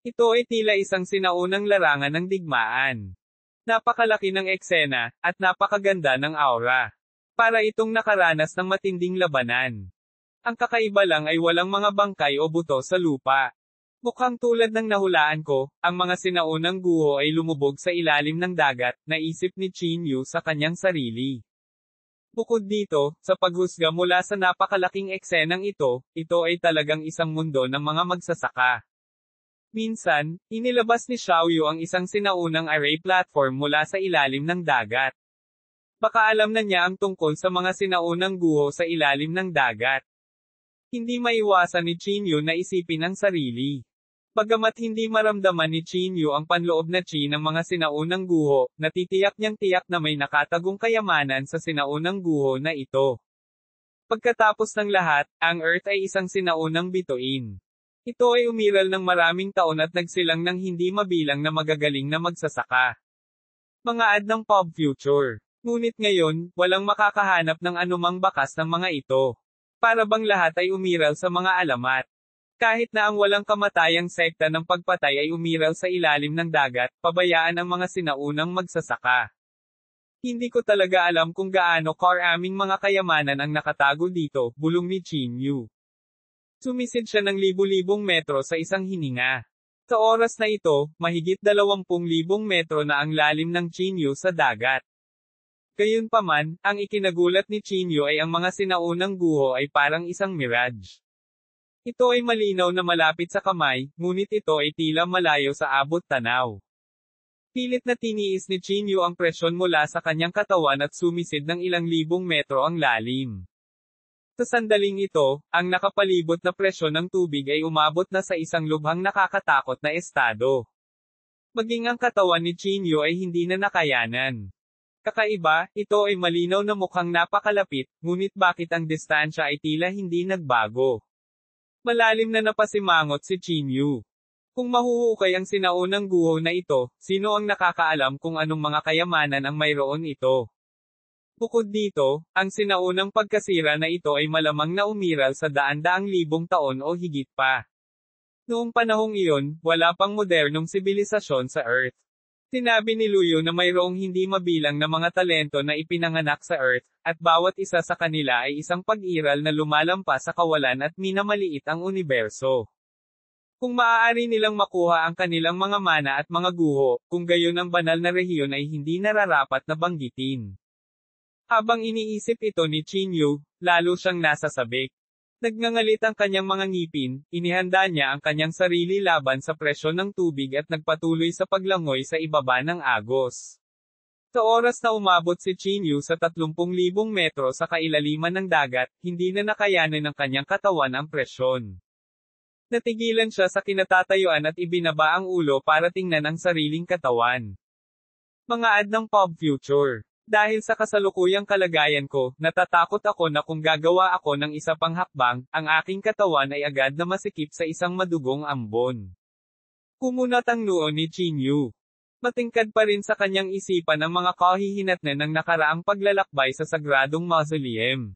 Ito ay tila isang sinaunang larangan ng digmaan. Napakalaki ng eksena, at napakaganda ng aura. Para itong nakaranas ng matinding labanan. Ang kakaiba lang ay walang mga bangkay o buto sa lupa. Mukhang tulad ng nahulaan ko, ang mga sinaunang guho ay lumubog sa ilalim ng dagat, naisip ni Chin Yu sa kanyang sarili. Bukod dito, sa paghusga mula sa napakalaking eksenang ito ay talagang isang mundo ng mga magsasaka. Minsan, inilabas ni Xiaoyu ang isang sinaunang array platform mula sa ilalim ng dagat. Baka alam na niya ang tungkol sa mga sinaunang guho sa ilalim ng dagat. Hindi maiwasan ni Chin Yu na isipin ang sarili. Bagamat hindi maramdaman ni Chin Yu ang panloob na chi ng mga sinaunang guho, natitiyak niyang tiyak na may nakatagong kayamanan sa sinaunang guho na ito. Pagkatapos ng lahat, ang Earth ay isang sinaunang bituin. Ito ay umiral ng maraming taon at nagsilang ng hindi mabilang na magagaling na magsasaka. Mga ad ng pop future. Ngunit ngayon, walang makakahanap ng anumang bakas ng mga ito. Para bang lahat ay umiral sa mga alamat. Kahit na ang walang kamatayang sekta ng pagpatay ay umiral sa ilalim ng dagat, pabayaan ang mga sinaunang magsasaka. Hindi ko talaga alam kung gaano karaming mga kayamanan ang nakatago dito, bulong ni Chin Yu. Sumisid siya ng libu-libong metro sa isang hininga. Sa oras na ito, mahigit 20,000 metro na ang lalim ng Chin Yu sa dagat. Gayunpaman, ang ikinagulat ni Chin Yu ay ang mga sinaunang guho ay parang isang mirage. Ito ay malinaw na malapit sa kamay, ngunit ito ay tila malayo sa abot tanaw. Pilit na tiniis ni Chin Yu ang presyon mula sa kanyang katawan at sumisid ng ilang libong metro ang lalim. Sa sandaling ito, ang nakapalibot na presyon ng tubig ay umabot na sa isang lubhang nakakatakot na estado. Maging ang katawan ni Chin Yu ay hindi na nakayanan. Kakaiba, ito ay malinaw na mukhang napakalapit, ngunit bakit ang distansya ay tila hindi nagbago? Malalim na napasimangot si Chin Yu. Kung mahuhukay ang sinaunang guho na ito, sino ang nakakaalam kung anong mga kayamanan ang mayroon ito? Bukod dito, ang sinaunang pagkasira na ito ay malamang na umiral sa daan-daang libong taon o higit pa. Noong panahong iyon, wala pang modernong sibilisasyon sa Earth. Sinabi ni Luyo na mayroong hindi mabilang na mga talento na ipinanganak sa Earth, at bawat isa sa kanila ay isang pag-iral na lumalampas sa kawalan at minamaliit ang universo. Kung maaari nilang makuha ang kanilang mga mana at mga guho, kung gayon ang banal na rehiyon ay hindi nararapat na banggitin. Habang iniisip ito ni Chin Yu, lalo siyang nasasabik. Nagngangalit ang kanyang mga ngipin, inihanda niya ang kanyang sarili laban sa presyon ng tubig at nagpatuloy sa paglangoy sa ibaba ng agos. Sa oras na umabot si Chin Yu sa 30,000 metro sa kailaliman ng dagat, hindi na nakayanan ng kanyang katawan ang presyon. Natigilan siya sa kinatatayuan at ibinaba ang ulo para tingnan ang sariling katawan. Mga ad ng pop future. Dahil sa kasalukuyang kalagayan ko, natatakot ako na kung gagawa ako ng isa pang hakbang, ang aking katawan ay agad na masikip sa isang madugong ambon. Kumunat ang noo ni Chin Yu. Matingkad pa rin sa kanyang isipan ang mga kahihinatnan ng nakaraang paglalakbay sa sagradong mausoleum.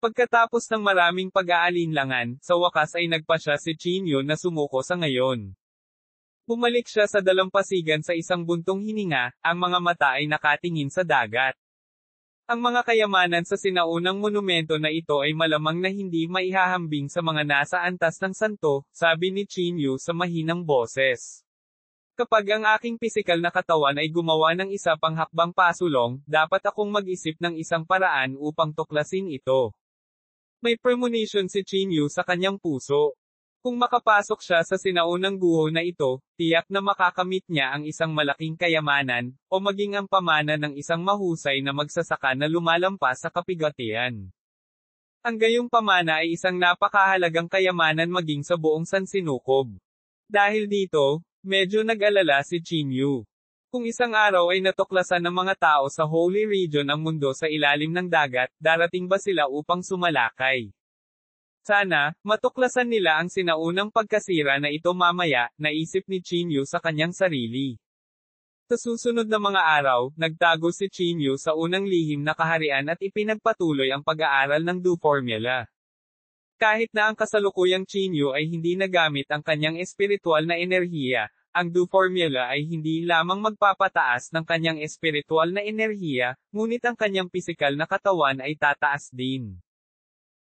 Pagkatapos ng maraming pag-aalinlangan, sa wakas ay nagpasya si Chin Yu na sumuko sa ngayon. Bumalik siya sa dalampasigan sa isang buntong hininga, ang mga mata ay nakatingin sa dagat. Ang mga kayamanan sa sinaunang monumento na ito ay malamang na hindi maihahambing sa mga nasa antas ng santo, sabi ni Chin Yu sa mahinang boses. Kapag ang aking pisikal na katawan ay gumawa ng isa pang hakbang pasulong, dapat akong mag-isip ng isang paraan upang tuklasin ito. May premonition si Chin Yu sa kanyang puso. Kung makapasok siya sa sinaunang guho na ito, tiyak na makakamit niya ang isang malaking kayamanan, o maging ang pamana ng isang mahusay na magsasaka na lumalampas sa kapigatian. Ang gayong pamana ay isang napakahalagang kayamanan maging sa buong sansinukob. Dahil dito, medyo nag-alala si Chin Yu. Kung isang araw ay natuklasan ng mga tao sa Holy Region ang mundo sa ilalim ng dagat, darating ba sila upang sumalakay? Sana, matuklasan nila ang sinaunang pagkasira na ito mamaya, naisip ni Chin Yu sa kanyang sarili. Sa susunod na mga araw, nagtago si Chin Yu sa unang lihim na kaharian at ipinagpatuloy ang pag-aaral ng Du Formula. Kahit na ang kasalukuyang Chin Yu ay hindi nagamit ang kanyang espiritual na enerhiya, ang Du Formula ay hindi lamang magpapataas ng kanyang espiritual na enerhiya, ngunit ang kanyang pisikal na katawan ay tataas din.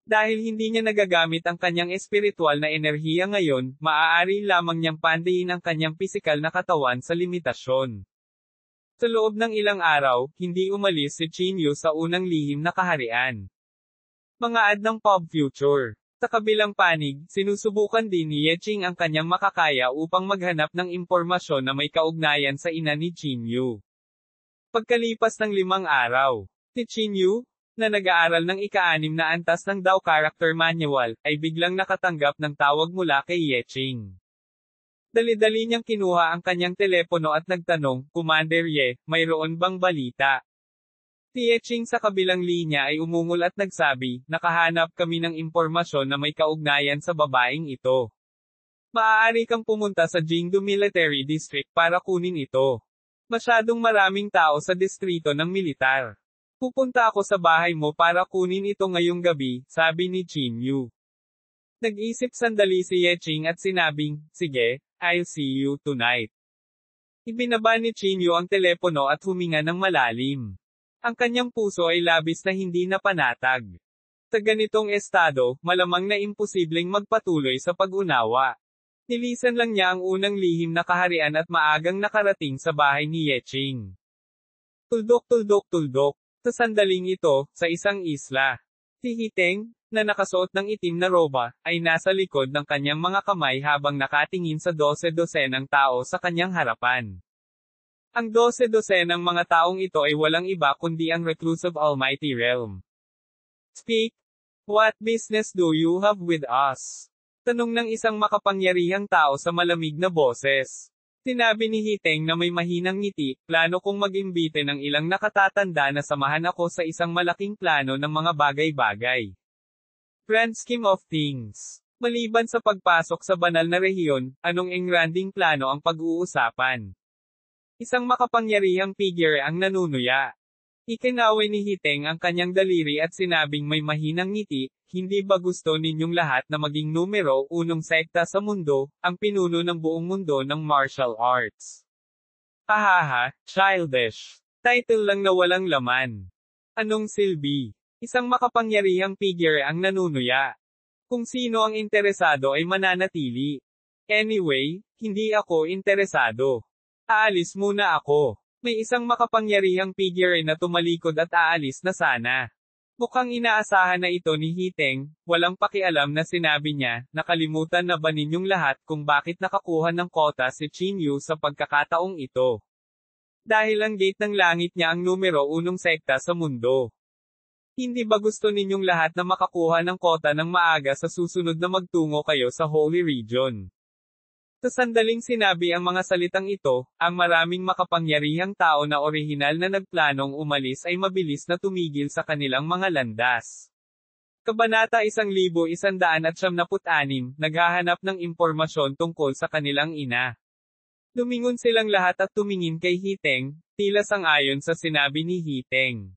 Dahil hindi niya nagagamit ang kanyang espiritual na enerhiya ngayon, maaari lamang niyang pandayin ang kanyang pisikal na katawan sa limitasyon. Sa loob ng ilang araw, hindi umalis si Qin Yu sa unang lihim na kaharian. Mga ad ng pop future. Sa kabilang panig, sinusubukan din ni Ye Qing ang kanyang makakaya upang maghanap ng impormasyon na may kaugnayan sa ina ni Qin Yu. Pagkalipas ng 5 araw, si Qin Yu, na nag-aaral ng ika-6 na antas ng Dao Character Manual, ay biglang nakatanggap ng tawag mula kay Ye Qing. Dali-dali niyang kinuha ang kanyang telepono at nagtanong, "Commander Ye, mayroon bang balita?" Si Ye Qing sa kabilang linya ay umungol at nagsabi, "Nakahanap kami ng impormasyon na may kaugnayan sa babaeng ito. Maaari kang pumunta sa Jingdu Military District para kunin ito. Masyadong maraming tao sa distrito ng militar. Pupunta ako sa bahay mo para kunin ito ngayong gabi," sabi ni Qin Yu. Nag-isip sandali si Ye Qing at sinabing, "Sige, I'll see you tonight." Ibinaba ni Qin Yu ang telepono at huminga ng malalim. Ang kanyang puso ay labis na hindi napanatag. Sa ganitong estado, malamang na imposibleng magpatuloy sa pag-unawa. Nilisan lang niya ang unang lihim na kaharian at maagang nakarating sa bahay ni Ye Qing. Tuldok. Sa sandaling ito, sa isang isla, si Hiteng, na nakasuot ng itim na roba, ay nasa likod ng kanyang mga kamay habang nakatingin sa 12-dosenang tao sa kanyang harapan. Ang 12-dosenang mga taong ito ay walang iba kundi ang Reclusive Almighty Realm. "Speak. What business do you have with us?" Tanong ng isang makapangyarihang tao sa malamig na boses. Sinabi ni Hiteng na may mahinang ngiti, "Plano kong mag-imbite ng ilang nakatatanda na samahan ako sa isang malaking plano ng mga bagay-bagay. Grand scheme of things. Maliban sa pagpasok sa banal na rehiyon, anong engranding plano ang pag-uusapan?" Isang makapangyarihang figure ang nanunuya. Ikinaway ni Hiteng ang kanyang daliri at sinabing may mahinang ngiti, "Hindi ba gusto ninyong lahat na maging numero 1 sekta sa mundo, ang pinuno ng buong mundo ng martial arts?" Hahaha, childish. Title lang na walang laman. Anong silbi? Isang makapangyarihang figure ang nanunuya. Kung sino ang interesado ay mananatili. Anyway, hindi ako interesado. Aalis muna ako. May isang makapangyarihang figure na tumalikod at aalis na sana. Mukhang inaasahan na ito ni Hiteng, walang pakialam na sinabi niya, "Nakalimutan na ba ninyong lahat kung bakit nakakuha ng kota si Qin Yu sa pagkakataong ito? Dahil ang gate ng langit niya ang numero 1 sekta sa mundo. Hindi ba gusto ninyong lahat na makakuha ng kota ng maaga sa susunod na magtungo kayo sa Holy Region?" Sa sandaling sinabi ang mga salitang ito, ang maraming makapangyarihang tao na orihinal na nagplanong umalis ay mabilis na tumigil sa kanilang mga landas. Kabanata 1176, naghahanap ng impormasyon tungkol sa kanilang ina. Lumingon silang lahat at tumingin kay Hiteng, tila sang-ayon sa sinabi ni Hiteng.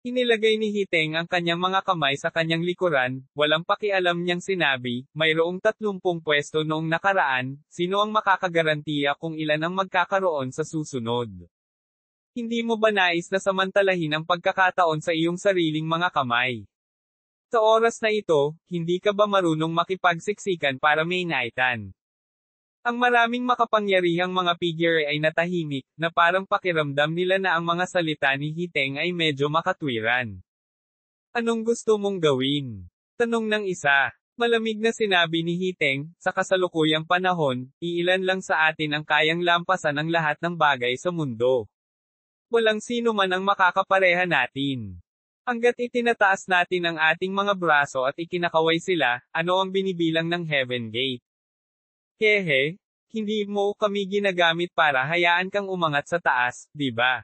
Inilagay ni Hiteng ang kanyang mga kamay sa kanyang likuran, walang pakialam niyang sinabi, "Mayroong 30 pwesto noong nakaraan, sino ang makakagarantiya kung ilan ang magkakaroon sa susunod? Hindi mo ba nais na samantalahin ang pagkakataon sa iyong sariling mga kamay? Sa oras na ito, hindi ka ba marunong makipagsiksikan para mainaitan?" Ang maraming makapangyarihang mga figure ay natahimik, na parang pakiramdam nila na ang mga salita ni Hiteng ay medyo makatwiran. "Anong gusto mong gawin?" Tanong ng isa. Malamig na sinabi ni Hiteng, "Sa kasalukuyang panahon, iilan lang sa atin ang kayang lampasan ang lahat ng bagay sa mundo. Walang sino man ang makakapareha natin. Hanggat itinataas natin ang ating mga braso at ikinakaway sila, ano ang binibilang ng Heaven Gate? Hehe, hindi mo kami ginagamit para hayaan kang umangat sa taas, di ba?"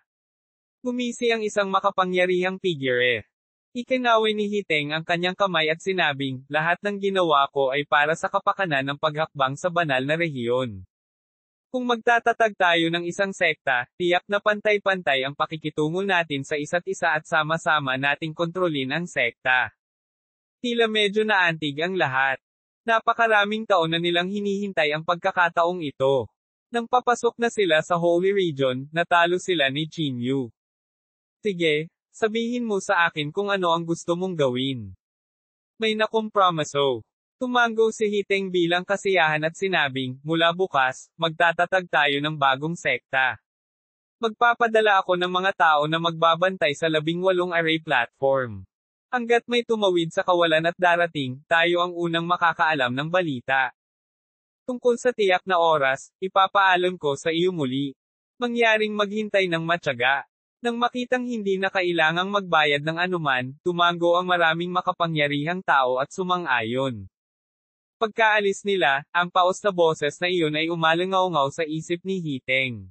Gumisi ang isang makapangyarihang figure. Ikinaway ni Hiteng ang kanyang kamay at sinabing, "Lahat ng ginawa ko ay para sa kapakanan ng paghakbang sa banal na rehiyon. Kung magtatatag tayo ng isang sekta, tiyak na pantay-pantay ang pakikitungo natin sa isa't isa at sama-sama nating kontrolin ang sekta." Tila medyo naantig ang lahat. Napakaraming taon na nilang hinihintay ang pagkakataong ito. Nang papasok na sila sa Holy Region, natalo sila ni Qin Yu. "Sige, sabihin mo sa akin kung ano ang gusto mong gawin." May nakompromiso. Tumango si Hiteng bilang kasiyahan at sinabing, mula bukas, magtatatag tayo ng bagong sekta. Magpapadala ako ng mga tao na magbabantay sa 18 array platform. Hanggat may tumawid sa kawalan at darating, tayo ang unang makakaalam ng balita. Tungkol sa tiyak na oras, ipapaalam ko sa iyo muli. Mangyaring maghintay ng matyaga. Nang makitang hindi na kailangang magbayad ng anuman, tumango ang maraming makapangyarihang tao at sumang-ayon. Pagkaalis nila, ang paos na boses na iyon ay umalingaw-ngaw sa isip ni Hiteng.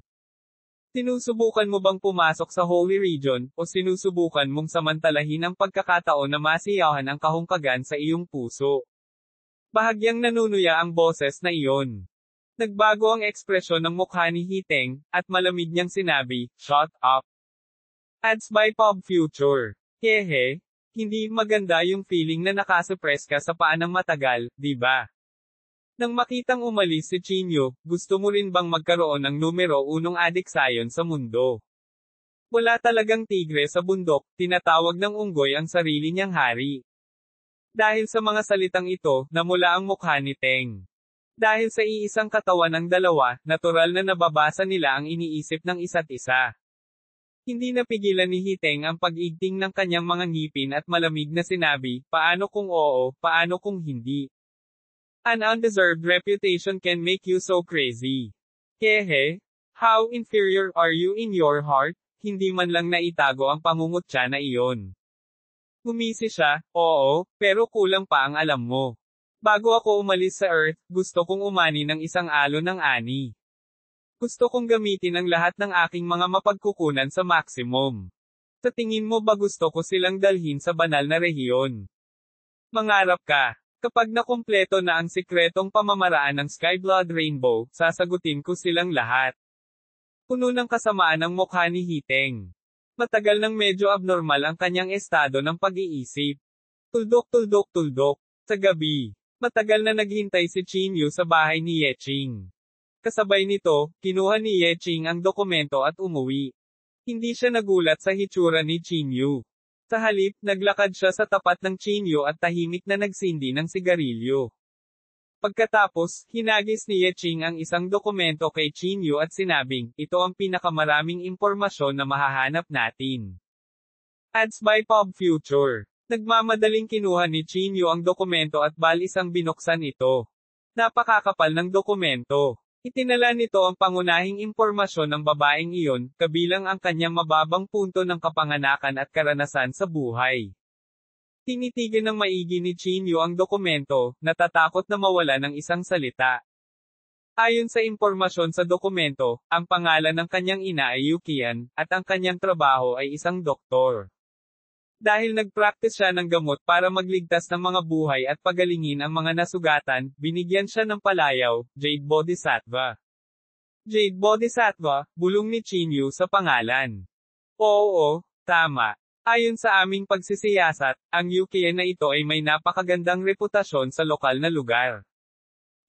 Sinusubukan mo bang pumasok sa Holy Region, o sinusubukan mong samantalahin ang pagkakataon na masiyahan ang kahungkagan sa iyong puso? Bahagyang nanunuya ang boses na iyon. Nagbago ang ekspresyon ng mukha ni Hiteng, at malamig niyang sinabi, "Shut up." Ads by Pop Future. Hehe, hindi maganda yung feeling na nakasuppress ka sa paanang matagal, di ba? Nang makitang umalis si Chinyo, gusto mo rin bang magkaroon ng numero 1 adiksayon sa mundo? Wala talagang tigre sa bundok, tinatawag ng unggoy ang sarili niyang hari. Dahil sa mga salitang ito, namula ang mukha ni Teng. Dahil sa iisang katawan ng dalawa, natural na nababasa nila ang iniisip ng isa't isa. Hindi napigilan ni Hiteng ang pag-igting ng kanyang mga ngipin at malamig na sinabi, paano kung oo, paano kung hindi? An undeserved reputation can make you so crazy. Hehe, how inferior are you in your heart? Hindi man lang naitago ang pangungutya na iyon. Ngumisi siya, oo, pero kulang pa ang alam mo. Bago ako umalis sa Earth, gusto kong umani ng isang alon ng ani. Gusto kong gamitin ang lahat ng aking mga mapagkukunan sa maximum. Sa tingin mo ba gusto ko silang dalhin sa banal na rehiyon? Mangarap ka. Kapag nakumpleto na ang sikretong pamamaraan ng Skyblood Rainbow, sasagutin ko silang lahat. Puno ng kasamaan ang mukha ni Hiteng. Matagal nang medyo abnormal ang kanyang estado ng pag-iisip. Tuldok. Sa gabi, matagal na naghintay si Chinyu sa bahay ni Yeching. Kasabay nito, kinuha ni Yeching ang dokumento at umuwi. Hindi siya nagulat sa hitsura ni Chinyu. Sa halip, naglakad siya sa tapat ng Chinyu at tahimik na nagsindi ng sigarilyo. Pagkatapos, hinagis ni Yeching ang isang dokumento kay Chinyu at sinabing, ito ang pinakamaraming impormasyon na mahahanap natin. Ads by Pop Future. Nagmamadaling kinuha ni Chinyu ang dokumento at balisang binuksan ito. Napakakapal ng dokumento. Itinala nito ang pangunahing impormasyon ng babaeng iyon, kabilang ang kanyang mababang punto ng kapanganakan at karanasan sa buhay. Tinitigan ng maigi ni Chinyu ang dokumento, natatakot na mawala ng isang salita. Ayon sa impormasyon sa dokumento, ang pangalan ng kanyang ina ay Yukian, at ang kanyang trabaho ay isang doktor. Dahil nagpractice siya ng gamot para magligtas ng mga buhay at pagalingin ang mga nasugatan, binigyan siya ng palayaw, Jade Bodhisattva. Jade Bodhisattva, bulong ni Chinyu sa pangalan. Oo, tama. Ayon sa aming pagsisiyasat, ang Yukian na ito ay may napakagandang reputasyon sa lokal na lugar.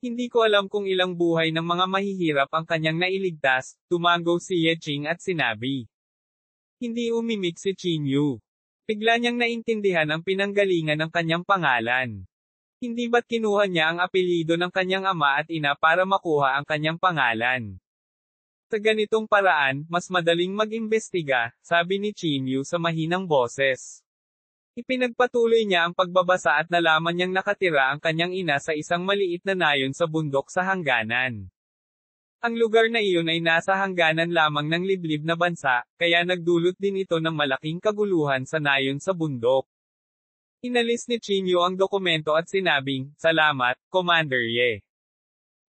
Hindi ko alam kung ilang buhay ng mga mahihirap ang kanyang nailigtas, tumango si Yeching at sinabi. Hindi umimik si Chinyu. Bigla niyang naintindihan ang pinanggalingan ng kanyang pangalan. Hindi ba't kinuha niya ang apelyido ng kanyang ama at ina para makuha ang kanyang pangalan? Sa ganitong paraan, mas madaling mag-imbestiga, sabi ni Chinyu sa mahinang boses. Ipinagpatuloy niya ang pagbabasa at nalaman niyang nakatira ang kanyang ina sa isang maliit na nayon sa bundok sa hangganan. Ang lugar na iyon ay nasa hangganan lamang ng liblib na bansa, kaya nagdulot din ito ng malaking kaguluhan sa nayon sa bundok. Inalis ni Chinyu ang dokumento at sinabing, salamat, Commander Ye.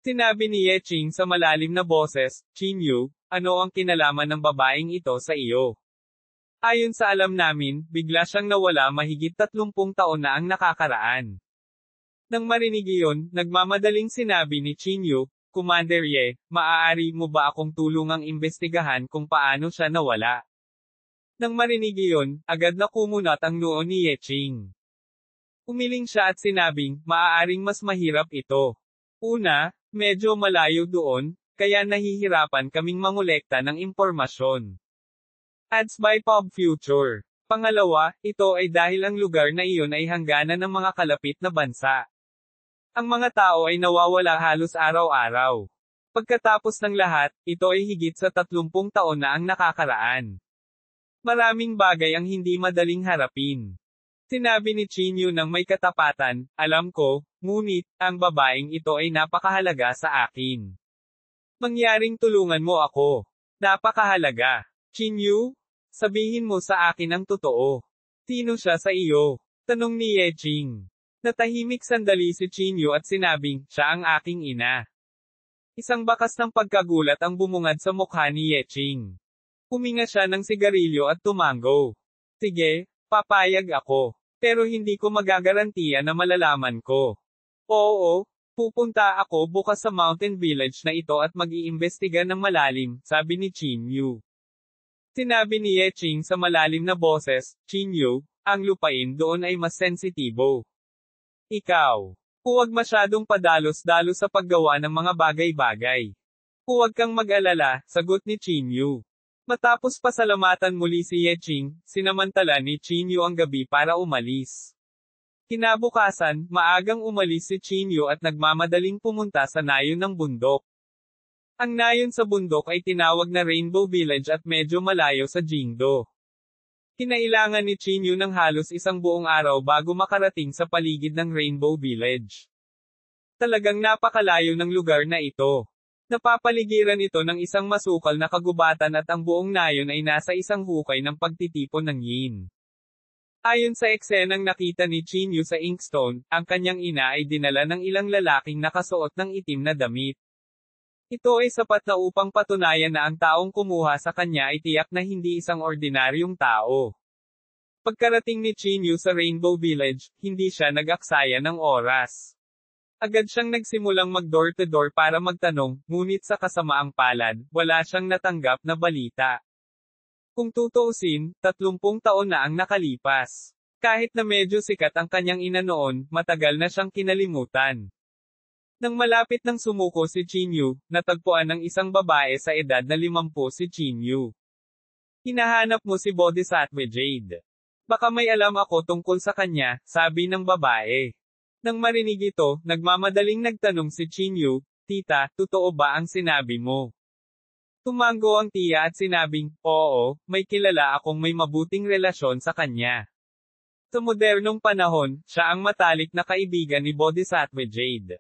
Sinabi ni Yeching sa malalim na boses, Chinyu, ano ang kinalaman ng babaeng ito sa iyo? Ayon sa alam namin, bigla siyang nawala mahigit 30 taon na ang nakakaraan. Nang marinig iyon, nagmamadaling sinabi ni Chinyu, Commander Ye, maaari mo ba akong tulungang imbestigahan kung paano siya nawala? Nang marinig iyon, agad na kumunat ang noo ni Yeching. Umiling siya at sinabing, maaaring mas mahirap ito. Una, medyo malayo doon, kaya nahihirapan kaming mangolekta ng impormasyon. Ads by Pop Future. Pangalawa, ito ay dahil ang lugar na iyon ay hangganan ng mga kalapit na bansa. Ang mga tao ay nawawala halos araw-araw. Pagkatapos ng lahat, ito ay higit sa 30 taon na ang nakakaraan. Maraming bagay ang hindi madaling harapin. Sinabi ni Chin Yu nang may katapatan, alam ko, ngunit, ang babaeng ito ay napakahalaga sa akin. Mangyaring tulungan mo ako. Napakahalaga. Chin Yu, sabihin mo sa akin ang totoo. Sino siya sa iyo? Tanong ni Ye Jing. Natahimik sandali si Chin Yu at sinabing, siya ang aking ina. Isang bakas ng pagkagulat ang bumungad sa mukha ni Ye Jing. Huminga siya ng sigarilyo at tumango. Sige, papayag ako. Pero hindi ko magagarantiya na malalaman ko. Oo, pupunta ako bukas sa mountain village na ito at mag-iimbestiga ng malalim, sabi ni Chin Yu. Sinabi ni Ye Jing sa malalim na boses, Chin Yu, ang lupain doon ay mas sensitibo. Ikaw, huwag masyadong padalos-dalos sa paggawa ng mga bagay-bagay. Huwag kang mag-alala, sagot ni Chin Yu. Matapos pasalamatan muli si Ye Jing, sinamantala ni Chin Yu ang gabi para umalis. Kinabukasan, maagang umalis si Chin Yu at nagmamadaling pumunta sa nayon ng bundok. Ang nayon sa bundok ay tinawag na Rainbow Village at medyo malayo sa Jingdo. Kinailangan ni Chin Yu ng halos isang buong araw bago makarating sa paligid ng Rainbow Village. Talagang napakalayo ng lugar na ito. Napapaligiran ito ng isang masukal na kagubatan at ang buong nayon ay nasa isang hukay ng pagtitipon ng yin. Ayon sa eksenang nakita ni Chin Yu sa Inkstone, ang kanyang ina ay dinala ng ilang lalaking nakasuot ng itim na damit. Ito ay sapat na upang patunayan na ang taong kumuha sa kanya ay tiyak na hindi isang ordinaryong tao. Pagkarating ni Chin Yu sa Rainbow Village, hindi siya nag-aksaya ng oras. Agad siyang nagsimulang mag-door-to-door para magtanong, ngunit sa kasamaang palad, wala siyang natanggap na balita. Kung tutuusin, 30 taon na ang nakalipas. Kahit na medyo sikat ang kanyang ina noon, matagal na siyang kinalimutan. Nang malapit nang sumuko si Chin Yu, natagpuan ng isang babae sa edad na 50 si Chin Yu. Hinahanap mo si Bodhisattva Jade. Baka may alam ako tungkol sa kanya, sabi ng babae. Nang marinig ito, nagmamadaling nagtanong si Chin Yu, Tita, totoo ba ang sinabi mo? Tumango ang tiya at sinabing, oo, may kilala akong may mabuting relasyon sa kanya. Sa modernong panahon, siya ang matalik na kaibigan ni Bodhisattva Jade.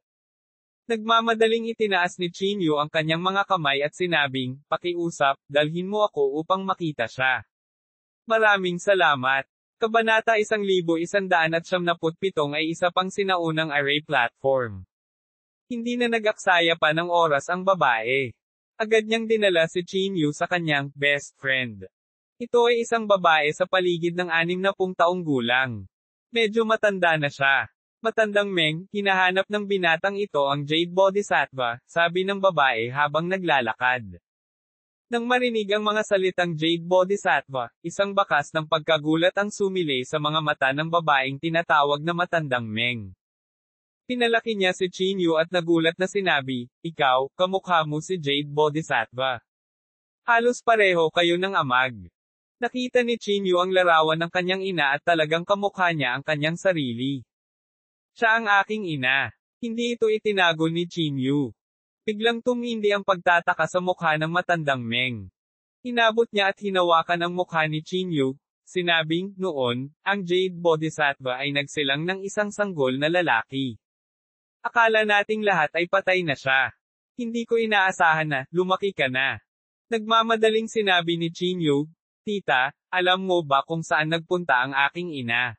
Nagmamadaling itinaas ni Chin Yu ang kanyang mga kamay at sinabing, pakiusap, dalhin mo ako upang makita siya. Maraming salamat. Kabanata 1197 ay isa pang sinaunang array platform. Hindi na nag-aksaya pa ng oras ang babae. Agad niyang dinala si Chin Yu sa kanyang best friend. Ito ay isang babae sa paligid ng 60 taong gulang. Medyo matanda na siya. Matandang Meng, hinahanap ng binatang ito ang Jade Bodhisattva, sabi ng babae habang naglalakad. Nang marinig ang mga salitang Jade Bodhisattva, isang bakas ng pagkagulat ang sumili sa mga mata ng babaeng tinatawag na matandang Meng. Pinalaki niya si Chin Yu at nagulat na sinabi, ikaw, kamukha mo si Jade Bodhisattva. Halos pareho kayo ng amag. Nakita ni Chin Yu ang larawan ng kanyang ina at talagang kamukha niya ang kanyang sarili. Siya ang aking ina. Hindi ito itinago ni Chin Yu. Biglang tumindi ang pagtataka sa mukha ng matandang Meng. Inabot niya at hinawakan ang mukha ni Chin Yu, sinabing, noon, ang Jade Bodhisattva ay nagsilang ng isang sanggol na lalaki. Akala nating lahat ay patay na siya. Hindi ko inaasahan na, lumaki ka na. Nagmamadaling sinabi ni Chin Yu, Tita, alam mo ba kung saan nagpunta ang aking ina?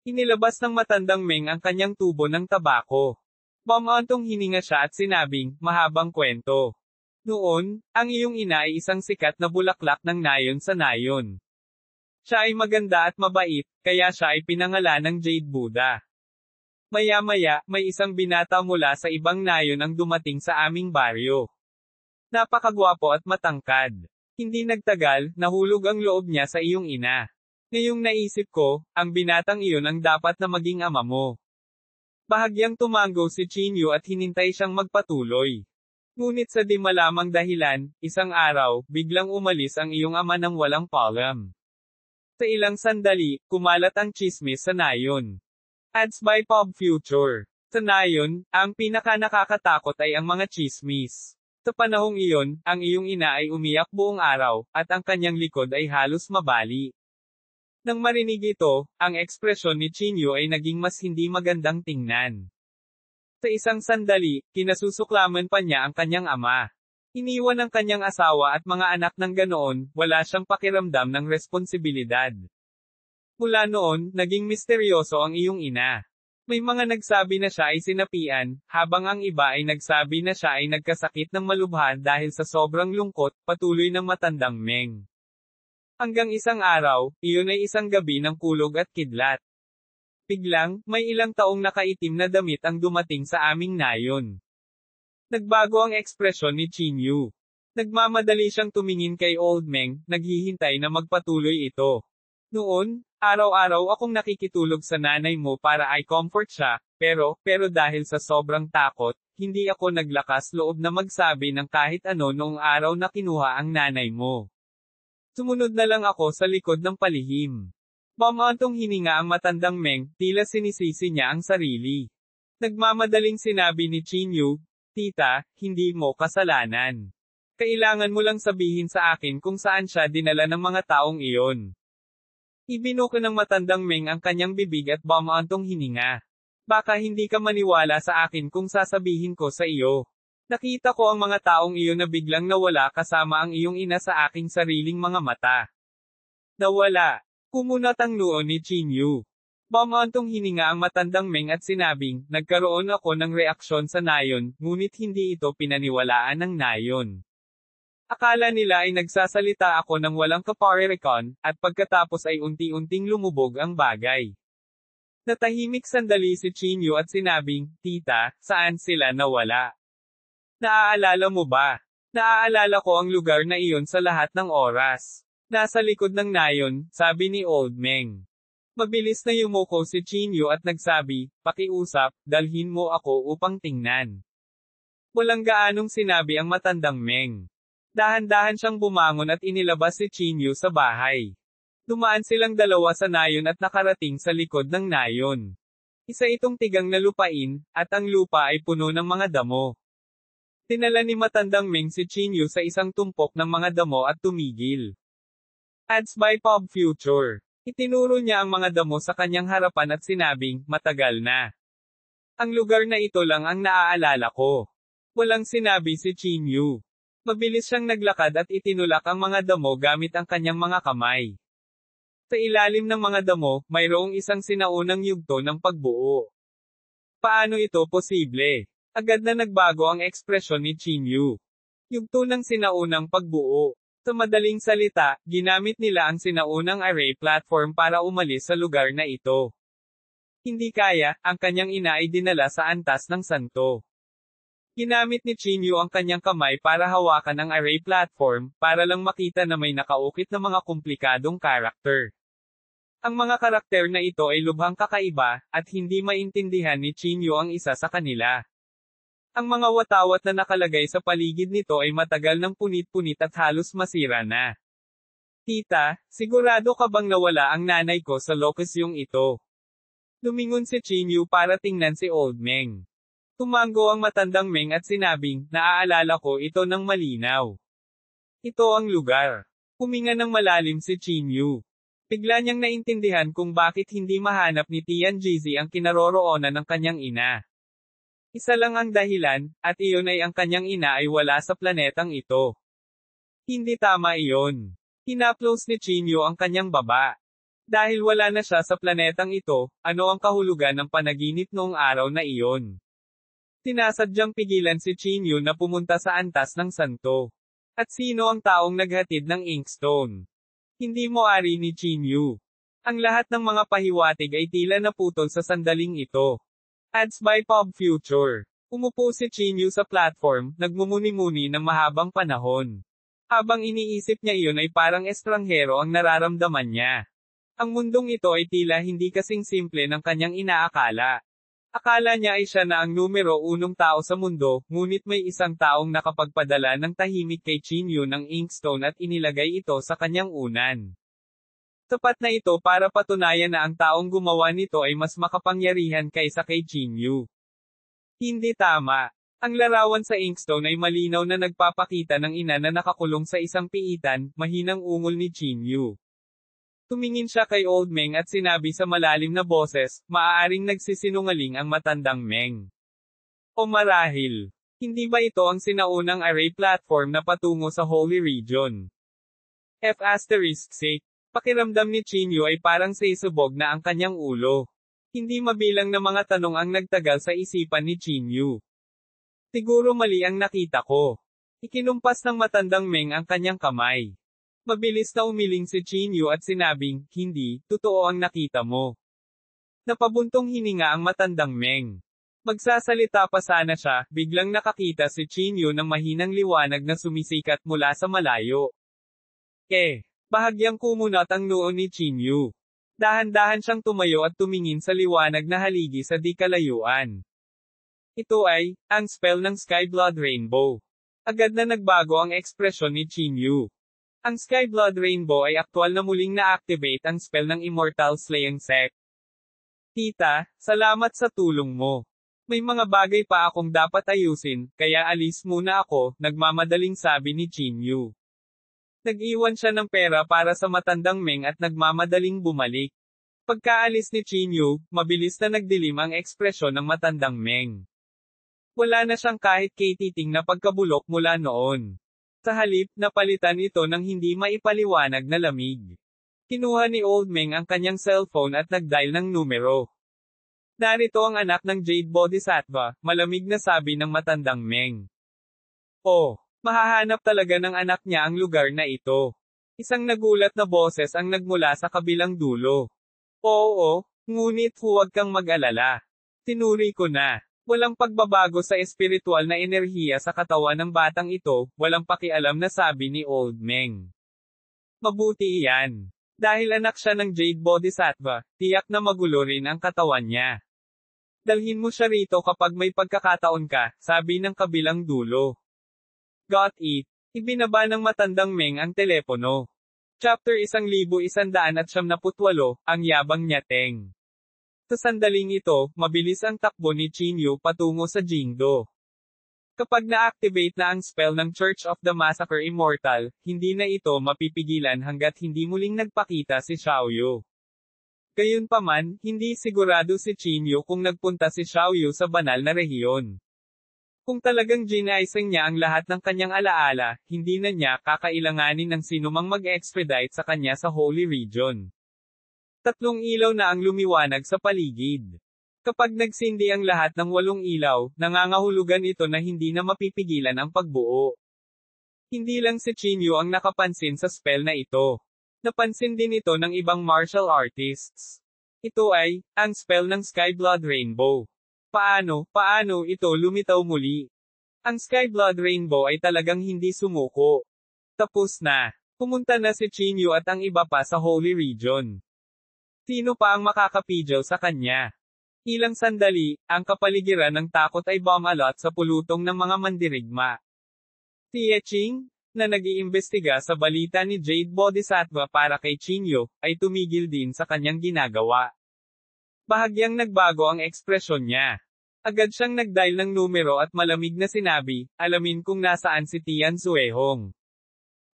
Inilabas ng matandang Meng ang kanyang tubo ng tabako. Bumantong hininga siya at sinabing, mahabang kwento. Noon, ang iyong ina ay isang sikat na bulaklak ng nayon sa nayon. Siya ay maganda at mabait, kaya siya ay pinangalan ng Jade Buddha. Maya-maya, may isang binata mula sa ibang nayon ang dumating sa aming baryo. Napakagwapo at matangkad. Hindi nagtagal, nahulog ang loob niya sa iyong ina. Ngayong naisip ko, ang binatang iyon ang dapat na maging ama mo. Bahagyang tumango si Chin Yu at hinintay siyang magpatuloy. Ngunit sa di malamang dahilan, isang araw, biglang umalis ang iyong ama nang walang paalam. Sa ilang sandali, kumalat ang tsismis sa Nayon. Ads by Pop Future. Sa Nayon, ang pinaka-nakakatakot ay ang mga tsismis. Sa panahong iyon, ang iyong ina ay umiyak buong araw, at ang kanyang likod ay halos mabali. Nang marinig ito, ang ekspresyon ni Chinyu ay naging mas hindi magandang tingnan. Sa isang sandali, kinasusuklaman pa niya ang kanyang ama. Iniwan ang kanyang asawa at mga anak ng ganoon, wala siyang pakiramdam ng responsibilidad. Mula noon, naging misteryoso ang iyong ina. May mga nagsabi na siya ay sinapian, habang ang iba ay nagsabi na siya ay nagkasakit ng malubha dahil sa sobrang lungkot, patuloy ng matandang Meng. Hanggang isang araw, iyon ay isang gabi ng kulog at kidlat. Biglang, may ilang taong nakaitim na damit ang dumating sa aming Nayon. Nagbago ang ekspresyon ni Chinyu. Nagmamadali siyang tumingin kay Old Meng, naghihintay na magpatuloy ito. Noon, araw-araw akong nakikitulog sa nanay mo para ay comfort siya, pero dahil sa sobrang takot, hindi ako naglakas loob na magsabi ng kahit ano noong araw na kinuha ang nanay mo. Sumunod na lang ako sa likod ng palihim. Mamantong hininga ang matandang Meng, tila sinisisi niya ang sarili. Nagmamadaling sinabi ni Chinyu, "Tita, hindi mo kasalanan. Kailangan mo lang sabihin sa akin kung saan siya dinala ng mga taong iyon." Ibinuko ng matandang Meng ang kanyang bibig at mamantong hininga. "Baka hindi ka maniwala sa akin kung sasabihin ko sa iyo. Nakita ko ang mga taong iyon na biglang nawala kasama ang iyong ina sa aking sariling mga mata." Nawala. Kumunat ang noo ni Chinyu. Mamantong hininga ang matandang Meng at sinabing, "Nagkaroon ako ng reaksyon sa Nayon, ngunit hindi ito pinaniwalaan ng Nayon. Akala nila ay nagsasalita ako ng walang kaparerekon, at pagkatapos ay unti-unting lumubog ang bagay." Natahimik sandali si Chinyu at sinabing, "Tita, saan sila nawala? Naaalala mo ba? Naaalala ko ang lugar na iyon sa lahat ng oras. Nasa likod ng Nayon," sabi ni Old Meng. Mabilis na yumuko si Chinyu at nagsabi, "Pakiusap, dalhin mo ako upang tingnan." Walang gaanong sinabi ang matandang Meng. Dahan-dahan siyang bumangon at inilabas si Chinyu sa bahay. Dumaan silang dalawa sa Nayon at nakarating sa likod ng Nayon. Isa itong tigang na lupain, at ang lupa ay puno ng mga damo. Tinala ni matandang Meng si Chinyu sa isang tumpok ng mga damo at tumigil. Ads by Pop Future. Itinuro niya ang mga damo sa kanyang harapan at sinabing, "Matagal na. Ang lugar na ito lang ang naaalala ko." Walang sinabi si Chinyu. Mabilis siyang naglakad at itinulak ang mga damo gamit ang kanyang mga kamay. Sa ilalim ng mga damo, mayroong isang sinaunang yugto ng pagbuo. Paano ito posible? Agad na nagbago ang ekspresyon ni Chinyu. Yugto ng sinaunang pagbuo. Sa madaling salita, ginamit nila ang sinaunang array platform para umalis sa lugar na ito. Hindi kaya, ang kanyang ina ay dinala sa antas ng santo. Ginamit ni Chinyu ang kanyang kamay para hawakan ang array platform, para lang makita na may nakaukit na mga komplikadong karakter. Ang mga karakter na ito ay lubhang kakaiba, at hindi maintindihan ni Chinyu ang isa sa kanila. Ang mga watawat na nakalagay sa paligid nito ay matagal ng punit-punit at halos masira na. "Tita, sigurado ka bang nawala ang nanay ko sa lokasyong ito?" Lumingon si Chinyu para tingnan si Old Meng. Tumango ang matandang Meng at sinabing, "Naaalala ko ito ng malinaw. Ito ang lugar." Huminga ng malalim si Chinyu. Bigla niyang naintindihan kung bakit hindi mahanap ni Tian Jizi ang kinaroroonan ng kanyang ina. Isa lang ang dahilan, at iyon ay ang kanyang ina ay wala sa planetang ito. Hindi tama iyon. Hinaplos ni Chinyu ang kanyang baba. Dahil wala na siya sa planetang ito, ano ang kahulugan ng panaginip noong araw na iyon? Sinasadyang pigilan si Chinyu na pumunta sa antas ng santo. At sino ang taong naghatid ng Inkstone? Hindi mo ari ni Chinyu. Ang lahat ng mga pahiwatig ay tila naputol sa sandaling ito. Ads by Pop Future. Umupo si Chinyu sa platform, nagmumuni-muni ng mahabang panahon. Habang iniisip niya iyon ay parang estranghero ang nararamdaman niya. Ang mundong ito ay tila hindi kasing simple ng kanyang inaakala. Akala niya ay siya na ang numero unong tao sa mundo, ngunit may isang taong nakapagpadala ng tahimik kay Chinyu ng Inkstone at inilagay ito sa kanyang unan. Sapat na ito para patunayan na ang taong gumawa nito ay mas makapangyarihan kaysa kay Jinyu. Hindi tama. Ang larawan sa inkstone ay malinaw na nagpapakita ng ina na nakakulong sa isang piitan, mahinang ungol ni Jinyu. Tumingin siya kay Old Meng at sinabi sa malalim na boses, maaaring nagsisinungaling ang matandang Meng. O marahil, hindi ba ito ang sinaunang array platform na patungo sa Holy Region? F***6. Pakiramdam ni Jinyu ay parang saisubog na ang kanyang ulo. Hindi mabilang na mga tanong ang nagtagal sa isipan ni Jinyu. Siguro mali ang nakita ko. Ikinumpas ng matandang Meng ang kanyang kamay. Mabilis na umiling si Jinyu at sinabing, hindi, totoo ang nakita mo. Napabuntong hininga ang matandang Meng. Magsasalita pa sana siya, biglang nakakita si Jinyu ng mahinang liwanag na sumisikat mula sa malayo. Bahagyang kumunat ang noo ni Jinyu. Dahan-dahan siyang tumayo at tumingin sa liwanag na haligi sa di kalayuan. Ito ay, ang spell ng Sky Blood Rainbow. Agad na nagbago ang ekspresyon ni Jinyu. Ang Sky Blood Rainbow ay aktwal na muling na-activate ang spell ng Immortal Slaying Sect. Tita, salamat sa tulong mo. May mga bagay pa akong dapat ayusin, kaya alis muna ako, nagmamadaling sabi ni Jinyu. Nag-iwan siya ng pera para sa matandang Meng at nagmamadaling bumalik. Pagkaalis ni Jinyu, mabilis na nagdilim ang ekspresyon ng matandang Meng. Wala na siyang kahit katiting na pagkabulok mula noon. Sa halip, napalitan ito ng hindi maipaliwanag na lamig. Kinuha ni Old Meng ang kanyang cellphone at nag-dial ng numero. Narito ang anak ng Jade Bodhisattva, malamig na sabi ng matandang Meng. Oh! Mahahanap talaga ng anak niya ang lugar na ito. Isang nagulat na boses ang nagmula sa kabilang dulo. Oo, ngunit huwag kang mag-alala. Tinuri ko na. Walang pagbabago sa espiritual na enerhiya sa katawan ng batang ito, walang pakialam na sabi ni Old Meng. Mabuti iyan. Dahil anak siya ng Jade Bodhisattva, tiyak na magulo rin ang katawan niya. Dalhin mo siya rito kapag may pagkakataon ka, sabi ng kabilang dulo. Got it. Ibinaba ng matandang Meng ang telepono. Chapter 1178, ang yabang niya Teng. Sa sandaling ito, mabilis ang takbo ni Jinyu patungo sa Jingdo. Kapag na-activate na ang spell ng Church of the Massacre Immortal, hindi na ito mapipigilan hanggat hindi muling nagpakita si Xiaoyu. Gayunpaman, hindi sigurado si Jinyu kung nagpunta si Xiaoyu sa banal na rehiyon. Kung talagang ginaisang niya ang lahat ng kanyang alaala, hindi na niya kakailanganin ng sinumang mag-extradite sa kanya sa Holy Region. 3 ilaw na ang lumiwanag sa paligid. Kapag nagsindi ang lahat ng 8 ilaw, nangangahulugan ito na hindi na mapipigilan ang pagbuo. Hindi lang si Jinyu ang nakapansin sa spell na ito. Napansin din ito ng ibang martial artists. Ito ay, ang spell ng Sky Blood Rainbow. Paano ito lumitaw muli? Ang Sky Blood Rainbow ay talagang hindi sumuko. Tapos na. Pumunta na si Jinyu at ang iba pa sa Holy Region. Sino pa ang makakapidyaw sa kanya? Ilang sandali, ang kapaligiran ng takot ay bumalot sa pulutong ng mga mandirigma. Si Yeching, na nag-iimbestiga sa balita ni Jade Bodhisattva para kay Jinyu, ay tumigil din sa kanyang ginagawa. Bahagyang nagbago ang ekspresyon niya. Agad siyang nag-dial ng numero at malamig na sinabi, alamin kung nasaan si Tian Zuehong.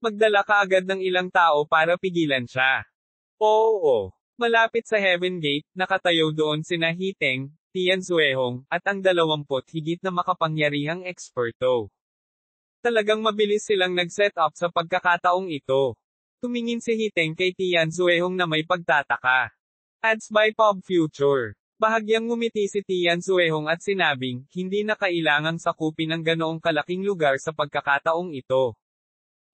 Magdala ka agad ng ilang tao para pigilan siya. Oo. Malapit sa Heaven Gate, nakatayo doon sina Hiteng, Tian Zuehong, at ang 20 higit na makapangyarihang eksperto. Talagang mabilis silang nag-set up sa pagkakataong ito. Tumingin si Hiteng kay Tian Zuehong na may pagtataka. Ads by Pop Future. Bahagyang ngumiti si Tian Zuehong at sinabing, hindi na kailangang sakupin ang ganoong kalaking lugar sa pagkakataong ito.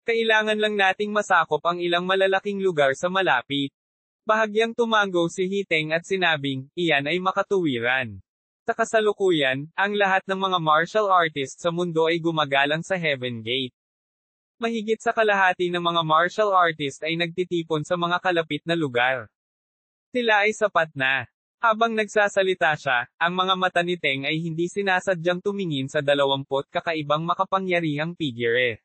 Kailangan lang nating masakop ang ilang malalaking lugar sa malapit. Bahagyang tumango si Hiteng at sinabing, iyan ay makatuwiran. Sa kasalukuyan, ang lahat ng mga martial artists sa mundo ay gumagalang sa Heaven Gate. Mahigit sa kalahati ng mga martial artists ay nagtitipon sa mga kalapit na lugar. Sila ay sapat na. Habang nagsasalita siya, ang mga mata ni Teng ay hindi sinasadyang tumingin sa 20 kakaibang makapangyarihang figure.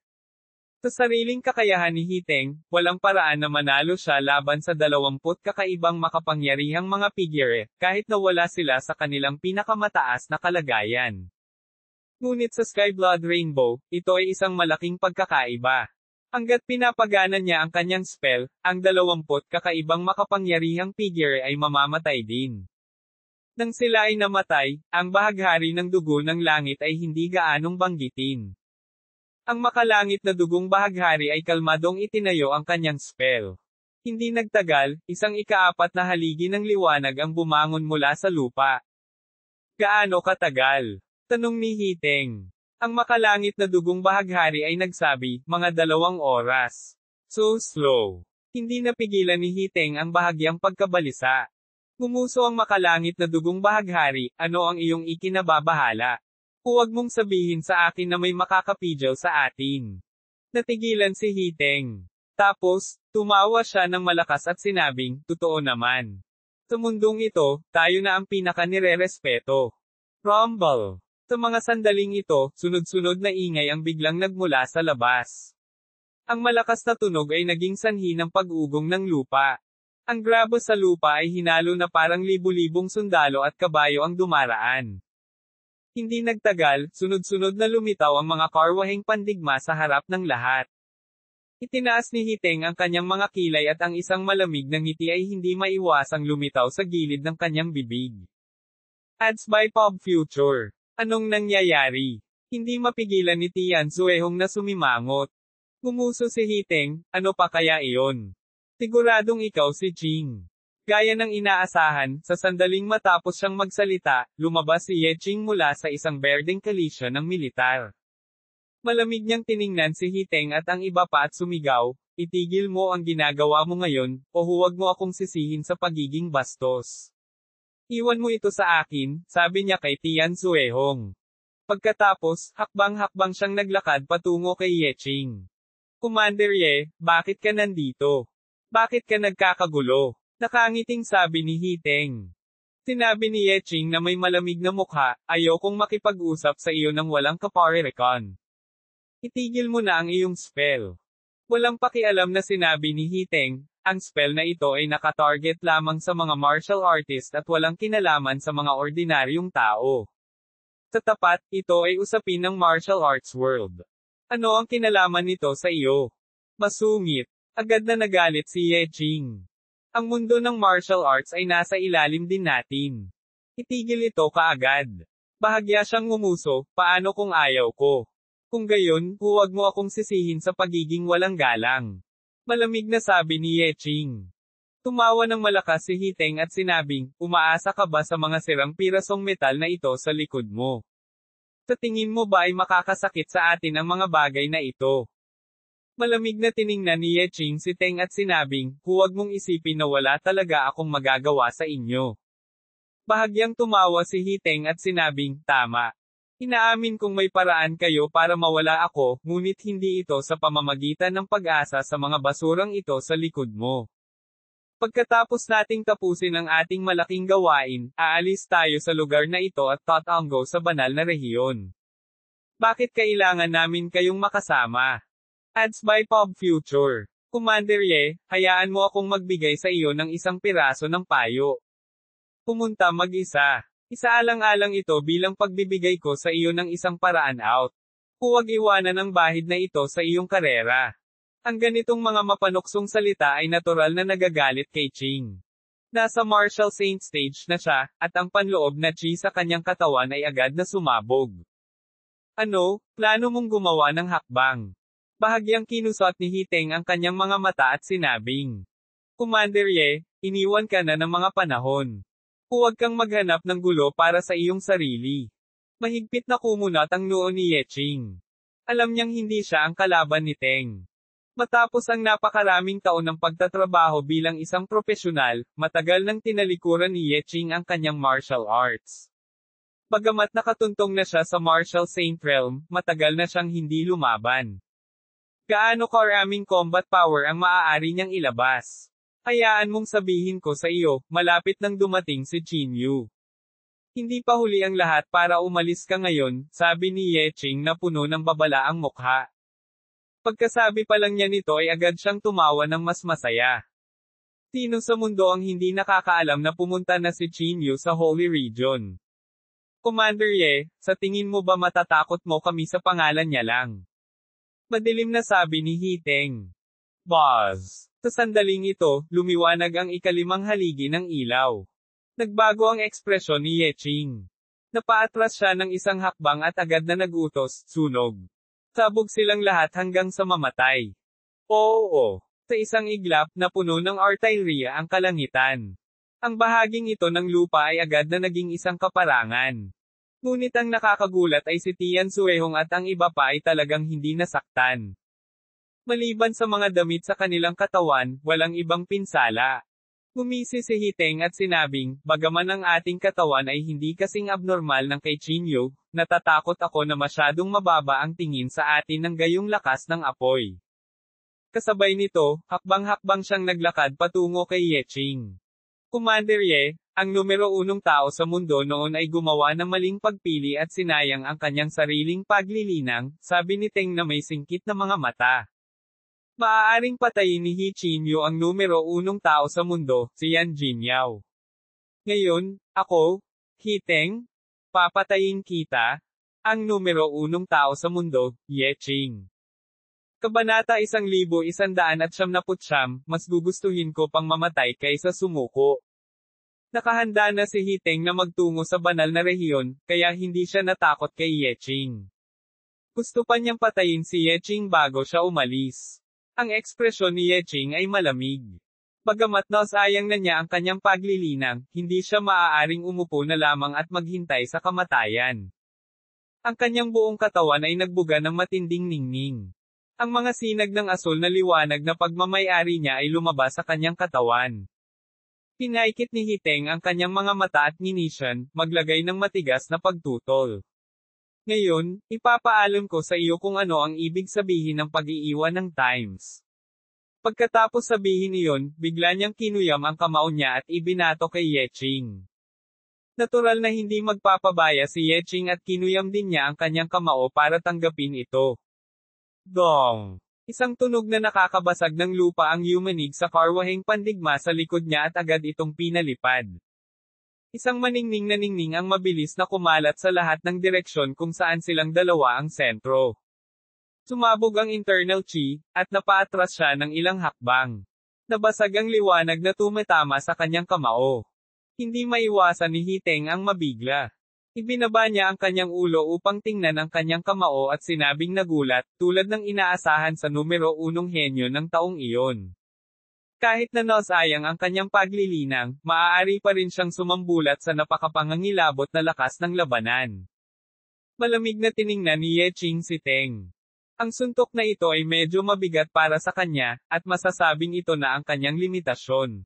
Sa sariling kakayahan ni Hiteng, walang paraan na manalo siya laban sa 20 kakaibang makapangyarihang mga figure, kahit na wala sila sa kanilang pinakamataas na kalagayan. Ngunit sa Sky Blood Rainbow, ito ay isang malaking pagkakaiba. Hangga't pinapagana niya ang kanyang spell, ang 20 kakaibang makapangyarihang figure ay mamamatay din. Nang sila ay namatay, ang bahaghari ng dugo ng langit ay hindi gaanong banggitin. Ang makalangit na dugong bahaghari ay kalmadong itinayo ang kanyang spell. Hindi nagtagal, isang ika-4 na haligi ng liwanag ang bumangon mula sa lupa. Gaano katagal? Tanong ni Hiteng. Ang makalangit na dugong bahaghari ay nagsabi, mga 2 oras. So slow. Hindi napigilan ni Hiteng ang bahagyang pagkabalisa. Gumuso ang makalangit na dugong bahaghari, ano ang iyong ikinababahala? Huwag mong sabihin sa akin na may makakapigil sa atin. Natigilan si Hiteng. Tapos, tumawa siya ng malakas at sinabing, totoo naman. Sa mundong ito, tayo na ang pinaka-nirerespeto. Rumble. Sa mga sandaling ito, sunod-sunod na ingay ang biglang nagmula sa labas. Ang malakas na tunog ay naging sanhi ng pag-ugong ng lupa. Ang grabo sa lupa ay hinalo na parang libu-libong sundalo at kabayo ang dumaraan. Hindi nagtagal, sunod-sunod na lumitaw ang mga karwaheng pandigma sa harap ng lahat. Itinaas ni Hiteng ang kanyang mga kilay at ang isang malamig na ngiti ay hindi maiwasang lumitaw sa gilid ng kanyang bibig. Ads by Pop Future. Anong nangyayari? Hindi mapigilan ni Tian Zuehong na sumimangot. Gumuso si Hiteng, ano pa kaya iyon? Siguradong ikaw si Ching. Gaya ng inaasahan, sa sandaling matapos siyang magsalita, lumabas si Ye Ching mula sa isang berdeng kalisya ng militar. Malamig niyang tiningnan si Hiteng at ang iba pa at sumigaw, itigil mo ang ginagawa mo ngayon, o huwag mo akong sisihin sa pagiging bastos. Iwan mo ito sa akin, sabi niya kay Tian Zuehong. Pagkatapos, hakbang-hakbang siyang naglakad patungo kay Ye Ching. Commander Ye, bakit ka nandito? Bakit ka nagkakagulo? Nakangiting sabi ni Hiteng. Sinabi ni Ye Ching na may malamig na mukha, ayokong makipag-usap sa iyo nang walang kaparerekan. Itigil mo na ang iyong spell. Walang pakialam na sinabi ni Hiteng, ang spell na ito ay nakatarget lamang sa mga martial artist at walang kinalaman sa mga ordinaryong tao. Sa tapat, ito ay usapin ng martial arts world. Ano ang kinalaman nito sa iyo? Masungit. Agad na nagalit si Ye Ching. Ang mundo ng martial arts ay nasa ilalim din natin. Itigil ito kaagad. Bahagya siyang ngumuso, paano kung ayaw ko? Kung gayon, huwag mo akong sisihin sa pagiging walang galang. Malamig na sabi ni Ye Ching. Tumawa ng malakas si Hiteng at sinabing, umaasa ka ba sa mga sirang pirasong metal na ito sa likod mo? Sa tingin mo ba ay makakasakit sa atin ang mga bagay na ito? Malamig na tiningnan ni Ye Ching si Teng at sinabing, huwag mong isipin na wala talaga akong magagawa sa inyo. Bahagyang tumawa si Hiteng at sinabing, tama. Inaamin kong may paraan kayo para mawala ako, ngunit hindi ito sa pamamagitan ng pag-asa sa mga basurang ito sa likod mo. Pagkatapos nating tapusin ang ating malaking gawain, aalis tayo sa lugar na ito at tatanggo sa banal na rehiyon. Bakit kailangan namin kayong makasama? Ads by Pop Future. Commander Ye, hayaan mo akong magbigay sa iyo ng isang piraso ng payo. Pumunta mag-isa. Isaalang-alang ito bilang pagbibigay ko sa iyo ng isang paraan out. Huwag iwanan ang bahid na ito sa iyong karera. Ang ganitong mga mapanuksong salita ay natural na nagagalit kay Ching. Nasa martial saint stage na siya, at ang panloob na chi sa kanyang katawan ay agad na sumabog. Ano, plano mong gumawa ng hakbang? Bahagyang kinusot ni Hiteng ang kanyang mga mata at sinabing, Commander Ye, iniwan ka na ng mga panahon. Huwag kang maghanap ng gulo para sa iyong sarili. Mahigpit na kumunat ang noo ni Ye Ching. Alam niyang hindi siya ang kalaban ni Teng. Matapos ang napakaraming taon ng pagtatrabaho bilang isang profesional, matagal nang tinalikuran ni Ye Ching ang kanyang martial arts. Bagamat nakatuntong na siya sa martial saint realm, matagal na siyang hindi lumaban. Gaano karaming combat power ang maaari niyang ilabas? Hayaan mong sabihin ko sa iyo, malapit nang dumating si Qin Yu. Hindi pa huli ang lahat para umalis ka ngayon, sabi ni Ye Ching na puno ng babala ang mukha. Pagkasabi pa lang niya nito ay agad siyang tumawa ng mas masaya. Sino sa mundo ang hindi nakakaalam na pumunta na si Qin Yu sa Holy Region? Commander Ye, sa tingin mo ba matatakot mo kami sa pangalan niya lang? Madilim na sabi ni Hiteng. Buzz. Sa sandaling ito, lumiwanag ang ikalimang haligi ng ilaw. Nagbago ang ekspresyon ni Ye Qing. Napaatras siya ng isang hakbang at agad na nagutos, sunog. Sabog silang lahat hanggang sa mamatay. Oo. Sa isang iglap na puno ng artillery ang kalangitan. Ang bahaging ito ng lupa ay agad na naging isang kaparangan. Ngunit ang nakakagulat ay si Tian Suehong at ang iba pa ay talagang hindi nasaktan. Maliban sa mga damit sa kanilang katawan, walang ibang pinsala. Ngumisi si Hiteng at sinabing, bagaman ang ating katawan ay hindi kasing abnormal ng kay Qin Yu, natatakot ako na masyadong mababa ang tingin sa atin ng gayong lakas ng apoy. Kasabay nito, hakbang-hakbang siyang naglakad patungo kay Ye Qing. Commander Ye, ang numero 1 tao sa mundo noon ay gumawa ng maling pagpili at sinayang ang kanyang sariling paglilinang, sabi ni Teng na may singkit na mga mata. Maaaring patayin ni He Qin Yu ang numero 1 tao sa mundo, si Yan Jinyao. Ngayon, ako, Hiteng, papatayin kita, ang numero 1 tao sa mundo, Ye Qing. Kabanata 1199, mas gugustuhin ko pang mamatay kaysa sumuko. Nakahanda na si Hiteng na magtungo sa banal na rehiyon, kaya hindi siya natakot kay Ye Qing. Gusto pa niyang patayin si Ye Qing bago siya umalis. Ang ekspresyon ni Ye Qing ay malamig. Bagamat nasayang na niya ang kanyang paglilinang, hindi siya maaaring umupo na lamang at maghintay sa kamatayan. Ang kanyang buong katawan ay nagbuga ng matinding ningning. Ang mga sinag ng asul na liwanag na pagmamayari niya ay lumabas sa kanyang katawan. Pinaikit ni Hiteng ang kanyang mga mata at nginisyan, maglagay ng matigas na pagtutol. Ngayon, ipapaalam ko sa iyo kung ano ang ibig sabihin ng pag-iiwan ng times. Pagkatapos sabihin iyon, bigla niyang kinuyam ang kamao niya at ibinato kay Ye Qing. Natural na hindi magpapabaya si Ye Qing at kinuyam din niya ang kanyang kamao para tanggapin ito. Gong! Isang tunog na nakakabasag ng lupa ang yumanig sa karwaheng pandigma sa likod niya at agad itong pinalipad. Isang maningning na ningning ang mabilis na kumalat sa lahat ng direksyon kung saan silang dalawa ang sentro. Sumabog ang internal chi, at napaatras siya ng ilang hakbang. Nabasag ang liwanag na tumatama sa kanyang kamao. Hindi maiwasan ni Hiteng ang mabigla. Ibinaba niya ang kanyang ulo upang tingnan ang kanyang kamao at sinabing nagulat, tulad ng inaasahan sa numero 1 henyo ng taong iyon. Kahit na nasayang ang kanyang paglilinang, maaari pa rin siyang sumambulat sa napakapangangilabot na lakas ng labanan. Malamig na tiningnan ni Ye Qing si Teng. Ang suntok na ito ay medyo mabigat para sa kanya, at masasabing ito na ang kanyang limitasyon.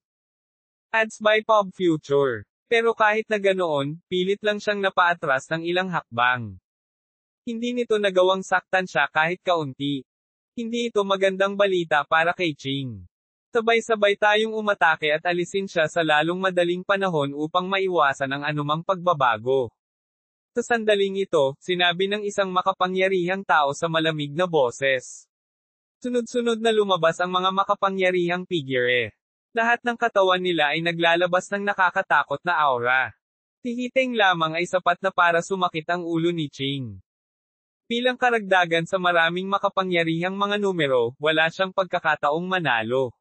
Adds by Pop Future. Pero kahit na ganoon, pilit lang siyang napaatras ng ilang hakbang. Hindi nito nagawang saktan siya kahit kaunti. Hindi ito magandang balita para kay Qing. Sabay-sabay tayong umatake at alisin siya sa lalong madaling panahon upang maiwasan ang anumang pagbabago. Sa sandaling ito, sinabi ng isang makapangyarihang tao sa malamig na boses. Sunod-sunod na lumabas ang mga makapangyarihang figure. Lahat ng katawan nila ay naglalabas ng nakakatakot na aura. Si Hiteng lamang ay sapat na para sumakit ang ulo ni Qing. Bilang karagdagan sa maraming makapangyarihang mga numero, wala siyang pagkakataong manalo.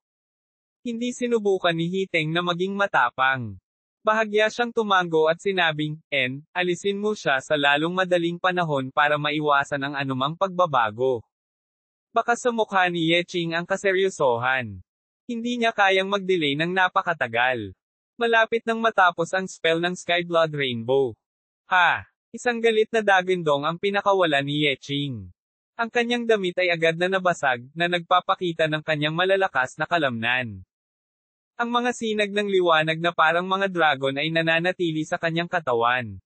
Hindi sinubukan ni Hiteng na maging matapang. Bahagya siyang tumango at sinabing, alisin mo siya sa lalong madaling panahon para maiwasan ang anumang pagbabago. Baka sa mukha ni Ye Qing ang kaseryosohan. Hindi niya kayang mag-delay ng napakatagal. Malapit nang matapos ang spell ng Sky Blood Rainbow. Isang galit na dagindong ang pinakawala ni Ye Qing. Ang kanyang damit ay agad na nabasag, na nagpapakita ng kanyang malalakas na kalamnan. Ang mga sinag ng liwanag na parang mga dragon ay nananatili sa kanyang katawan.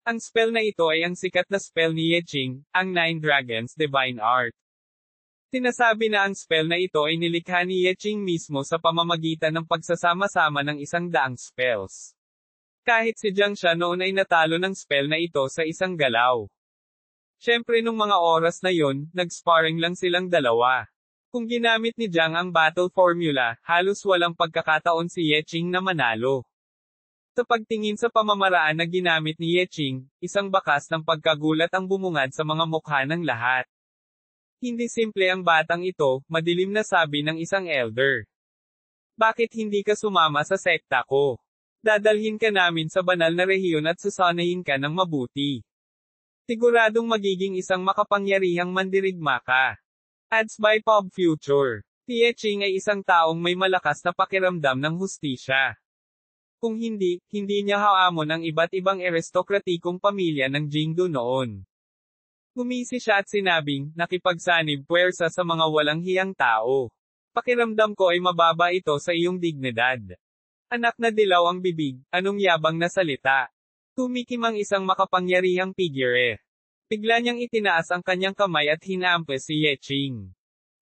Ang spell na ito ay ang sikat na spell ni Ye Qing, ang Nine Dragons Divine Art. Sinasabi na ang spell na ito ay nilikha ni Ye Qing mismo sa pamamagitan ng pagsasama-sama ng 100 spells. Kahit si Jiang Xia noon ay natalo ng spell na ito sa isang galaw. Syempre nung mga oras na yon, nag-sparring lang silang dalawa. Kung ginamit ni Jiang ang battle formula, halos walang pagkakataon si Ye Qing na manalo. Sa pagtingin sa pamamaraan na ginamit ni Ye Qing, isang bakas ng pagkagulat ang bumungad sa mga mukha ng lahat. Hindi simple ang batang ito, madilim na sabi ng isang elder. Bakit hindi ka sumama sa sekta ko? Dadalhin ka namin sa banal na rehiyon at susanayin ka ng mabuti. Siguradong magiging isang makapangyarihang mandirigma ka. Ads by Pop Future. Si Ye Qing ay isang taong may malakas na pakiramdam ng hustisya. Kung hindi niya haamon ang iba't ibang aristokratikong pamilya ng Jingdo noon. Gumisi siya at sinabing, nakipagsanib puwersa sa mga walang hiyang tao. Pakiramdam ko ay mababa ito sa iyong dignidad. Anak na dilaw ang bibig, anong yabang na salita. Tumikim ang isang makapangyarihang figure. Bigla niyang itinaas ang kanyang kamay at hinaampas si Ye Qing.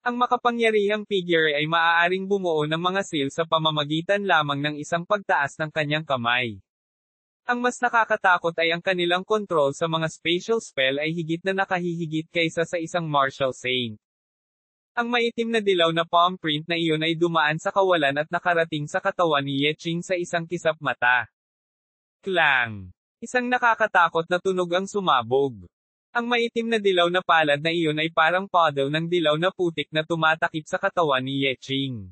Ang makapangyarihang figure ay maaaring bumuo ng mga seal sa pamamagitan lamang ng isang pagtaas ng kanyang kamay. Ang mas nakakatakot ay ang kanilang control sa mga spatial spell ay higit na nakahihigit kaysa sa isang martial saint. Ang maitim na dilaw na palm print na iyon ay dumaan sa kawalan at nakarating sa katawan ni Ye Qing sa isang kisap mata. Klang! Isang nakakatakot na tunog ang sumabog. Ang maitim na dilaw na palad na iyon ay parang puddle ng dilaw na putik na tumatakip sa katawan ni Ye Qing.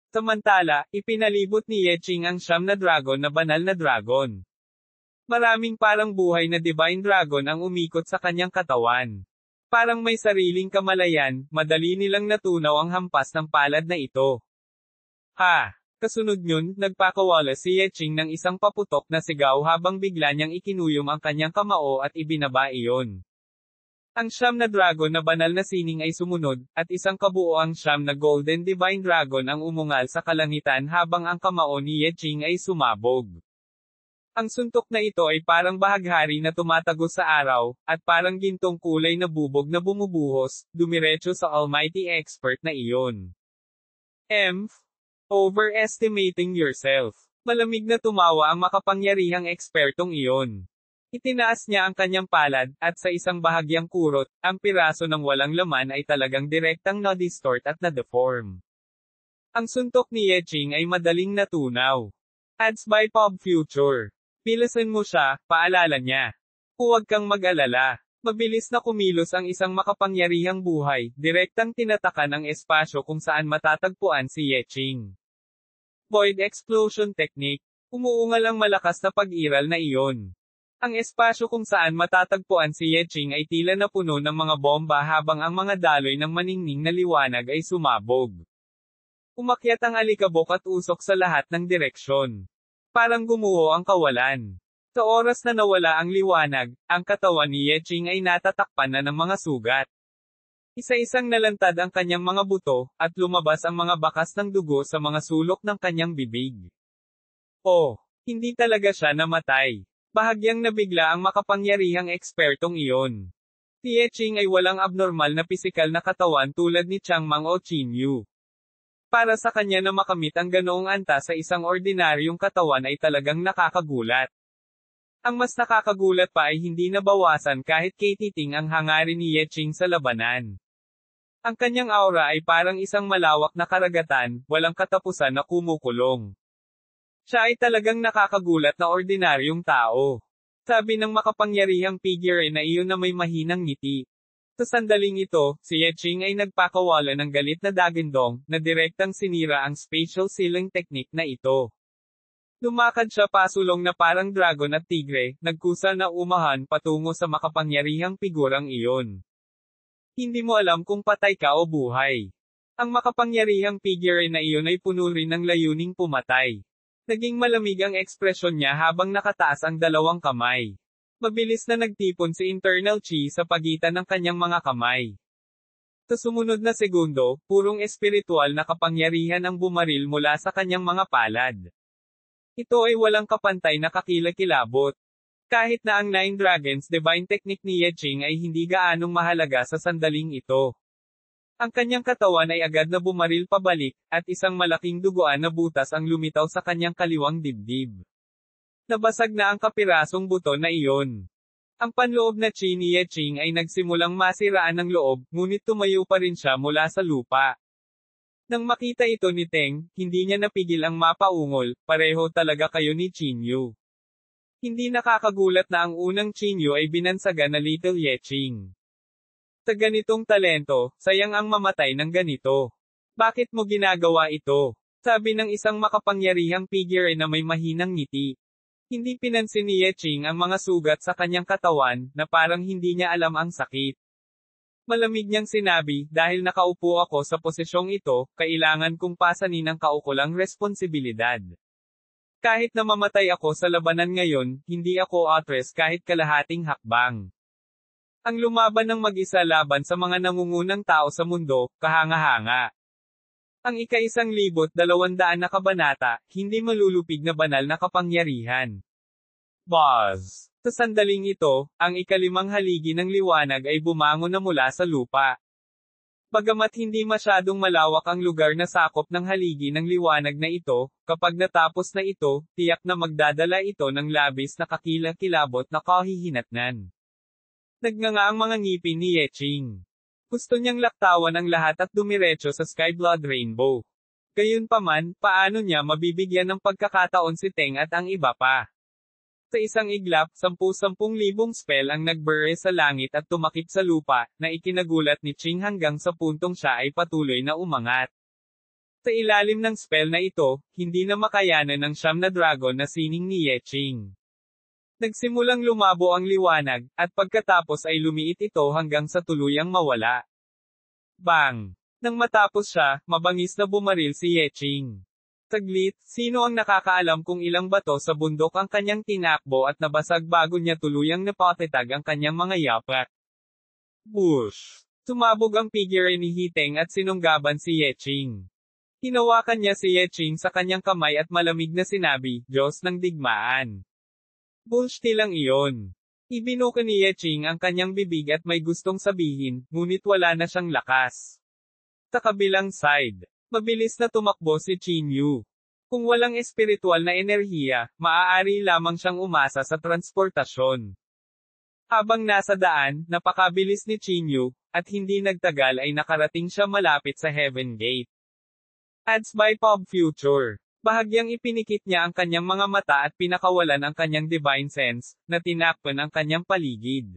Samantala, ipinalibot ni Ye Qing ang siyam na dragon na banal na dragon. Maraming parang buhay na divine dragon ang umikot sa kanyang katawan. Parang may sariling kamalayan, madali nilang natunaw ang hampas ng palad na ito. Ha! Kasunod yun, nagpakawala si Ye Qing ng isang paputok na sigaw habang bigla niyang ikinuyom ang kanyang kamao at ibinaba iyon. Ang siyam na dragon na banal na sining ay sumunod, at isang kabuoang siyam na golden divine dragon ang umungal sa kalangitan habang ang kamao ni Ye Qing ay sumabog. Ang suntok na ito ay parang bahaghari na tumatagos sa araw, at parang gintong kulay na bubog na bumubuhos, dumiretso sa almighty expert na iyon. Overestimating yourself. Malamig na tumawa ang makapangyarihang ekspertong iyon. Itinaas niya ang kanyang palad, at sa isang bahagyang kurot, ang piraso ng walang laman ay talagang direktang na-distort at na-deform. Ang suntok ni Ye Qing ay madaling natunaw. Ads by Pop Future. Pilasan mo siya, paalala niya. Huwag kang mag-alala. Mabilis na kumilos ang isang makapangyarihang buhay, direktang tinatakan ang espasyo kung saan matatagpuan si Ye Qing. Void Explosion Technique. Umuungal ang malakas na pag-iral na iyon. Ang espasyo kung saan matatagpuan si Ye Qing ay tila na puno ng mga bomba habang ang mga daloy ng maningning na liwanag ay sumabog. Umakyat ang alikabok at usok sa lahat ng direksyon. Parang gumuho ang kawalan. Sa oras na nawala ang liwanag, ang katawan ni Ye Qing ay natatakpan na ng mga sugat. Isa-isang nalantad ang kanyang mga buto, at lumabas ang mga bakas ng dugo sa mga sulok ng kanyang bibig. Oh, hindi talaga siya namatay. Bahagyang nabigla ang makapangyarihang ekspertong iyon. Si Ye Qing ay walang abnormal na pisikal na katawan tulad ni Changmang o Qin Yu. Para sa kanya na makamit ang ganoong anta sa isang ordinaryong katawan ay talagang nakakagulat. Ang mas nakakagulat pa ay hindi nabawasan kahit katiting ang hangarin ni Ye Qing sa labanan. Ang kanyang aura ay parang isang malawak na karagatan, walang katapusan na kumukulong. Siya ay talagang nakakagulat na ordinaryong tao. Sabi ng makapangyarihang figure na iyon na may mahinang ngiti. Sa sandaling ito, si Ye Qing ay nagpakawala ng galit na dagindong, na direktang sinira ang spatial sealing technique na ito. Lumakad siya pasulong na parang dragon at tigre, nagkusa na umahan patungo sa makapangyarihang figurang iyon. Hindi mo alam kung patay ka o buhay. Ang makapangyarihang figure na iyon ay puno rin ng layuning pumatay. Naging malamig ang ekspresyon niya habang nakataas ang dalawang kamay. Mabilis na nagtipon si internal chi sa pagitan ng kanyang mga kamay. Sa sumunod na segundo, purong espiritual na kapangyarihan ang bumaril mula sa kanyang mga palad. Ito ay walang kapantay na kakilakilabot. Kahit na ang Nine Dragons Divine Technique ni Ye Qing ay hindi gaanong mahalaga sa sandaling ito. Ang kanyang katawan ay agad na bumaril pabalik, at isang malaking duguan na butas ang lumitaw sa kanyang kaliwang dibdib. Nabasag na ang kapirasong buto na iyon. Ang panloob na chi ni Yeching ay nagsimulang masiraan ng loob, ngunit tumayo pa rin siya mula sa lupa. Nang makita ito ni Teng, hindi niya napigil ang mapaungol, pareho talaga kayo ni Chinyu. Hindi nakakagulat na ang unang Chinyu ay binansagan na Little Yeching. Sa ganitong talento, sayang ang mamatay ng ganito. Bakit mo ginagawa ito? Sabi ng isang makapangyarihang figure na may mahinang ngiti. Hindi pinansin ni Yeching ang mga sugat sa kanyang katawan, na parang hindi niya alam ang sakit. Malamig niyang sinabi, dahil nakaupo ako sa posisyong ito, kailangan kong pasanin ang kaukulang responsibilidad. Kahit na mamatay ako sa labanan ngayon, hindi ako atras kahit kalahating hakbang. Ang lumaban ng mag-isa laban sa mga nangungunang tao sa mundo, kahanga-hanga. Ang ika-1200 na kabanata, hindi malulupig na banal na kapangyarihan. Buzz! Sa sandaling ito, ang ika-5 haligi ng liwanag ay bumangon na mula sa lupa. Bagamat hindi masyadong malawak ang lugar na sakop ng haligi ng liwanag na ito, kapag natapos na ito, tiyak na magdadala ito ng labis na kakilakilabot na kahihinatnan. Nagnganga ang mga ngipin ni Yeching. Gusto niyang laktawan ang lahat at dumiretso sa Sky Blood Rainbow. Gayunpaman, paano niya mabibigyan ng pagkakataon si Teng at ang iba pa? Sa isang iglap, 10,000 spell ang nagbure sa langit at tumakip sa lupa, na ikinagulat ni Ching hanggang sa puntong siya ay patuloy na umangat. Sa ilalim ng spell na ito, hindi na makayanan ng 9 na dragon na sining ni Yeching. Nagsimulang lumabo ang liwanag, at pagkatapos ay lumiit ito hanggang sa tuluyang mawala. Bang! Nang matapos siya, mabangis na bumaril si Yeching. Saglit, sino ang nakakaalam kung ilang bato sa bundok ang kanyang tinakbo at nabasag bago niya tuluyang napatitag ang kanyang mga yapak. Bush! Sumabog ang figure ni Hiteng at sinunggaban si Yeching. Hinawakan niya si Yeching sa kanyang kamay at malamig na sinabi, Diyos ng digmaan. Bullshit lang iyon. Ibinuka ni Yeching ang kanyang bibig at may gustong sabihin, ngunit wala na siyang lakas. Sa kabilang side, mabilis na tumakbo si Chinyu. Kung walang espiritual na enerhiya, maaari lamang siyang umasa sa transportasyon. Habang nasa daan, napakabilis ni Chinyu, at hindi nagtagal ay nakarating siya malapit sa Heaven Gate. Ads by Pop Future. Bahagyang ipinikit niya ang kanyang mga mata at pinakawalan ang kanyang divine sense, na tinakpan ang kanyang paligid.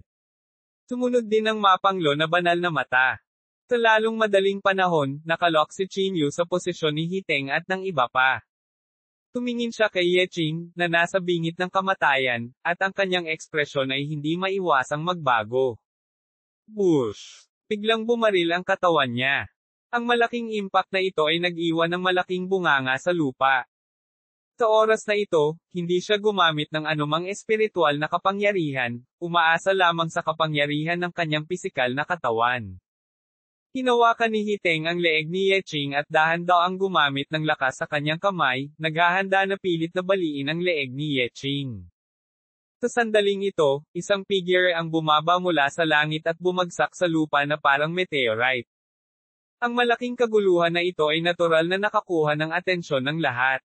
Sumunod din ang mapanglo na banal na mata. Sa lalong madaling panahon, nakalok si Chinyu sa posisyon ni Hiteng at ng iba pa. Tumingin siya kay Yeching, na nasa bingit ng kamatayan, at ang kanyang ekspresyon ay hindi maiwasang magbago. Bush! Biglang bumaril ang katawan niya. Ang malaking impact na ito ay nag-iwan ng malaking bunganga sa lupa. Sa oras na ito, hindi siya gumamit ng anumang espiritual na kapangyarihan, umaasa lamang sa kapangyarihan ng kanyang pisikal na katawan. Hinawakan ni Hiteng ang leeg ni Yeching at dahan-daang gumamit ng lakas sa kanyang kamay, naghahanda na pilit na baliin ang leeg ni Yeching. Sa sandaling ito, isang figure ang bumaba mula sa langit at bumagsak sa lupa na parang meteorite. Ang malaking kaguluhan na ito ay natural na nakakuha ng atensyon ng lahat.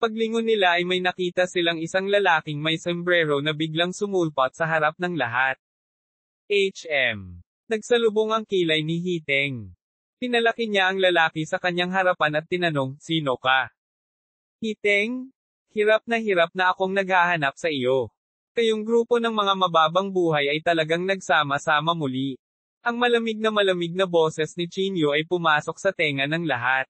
Paglingon nila ay may nakita silang isang lalaking may sombrero na biglang sumulpot sa harap ng lahat. Nagsalubong ang kilay ni Hiteng. Pinalaki niya ang lalaki sa kanyang harapan at tinanong, sino ka? Hiteng? Hirap na akong naghahanap sa iyo. Kayong grupo ng mga mababang buhay ay talagang nagsama-sama muli. Ang malamig na boses ni Chinyu ay pumasok sa tenga ng lahat.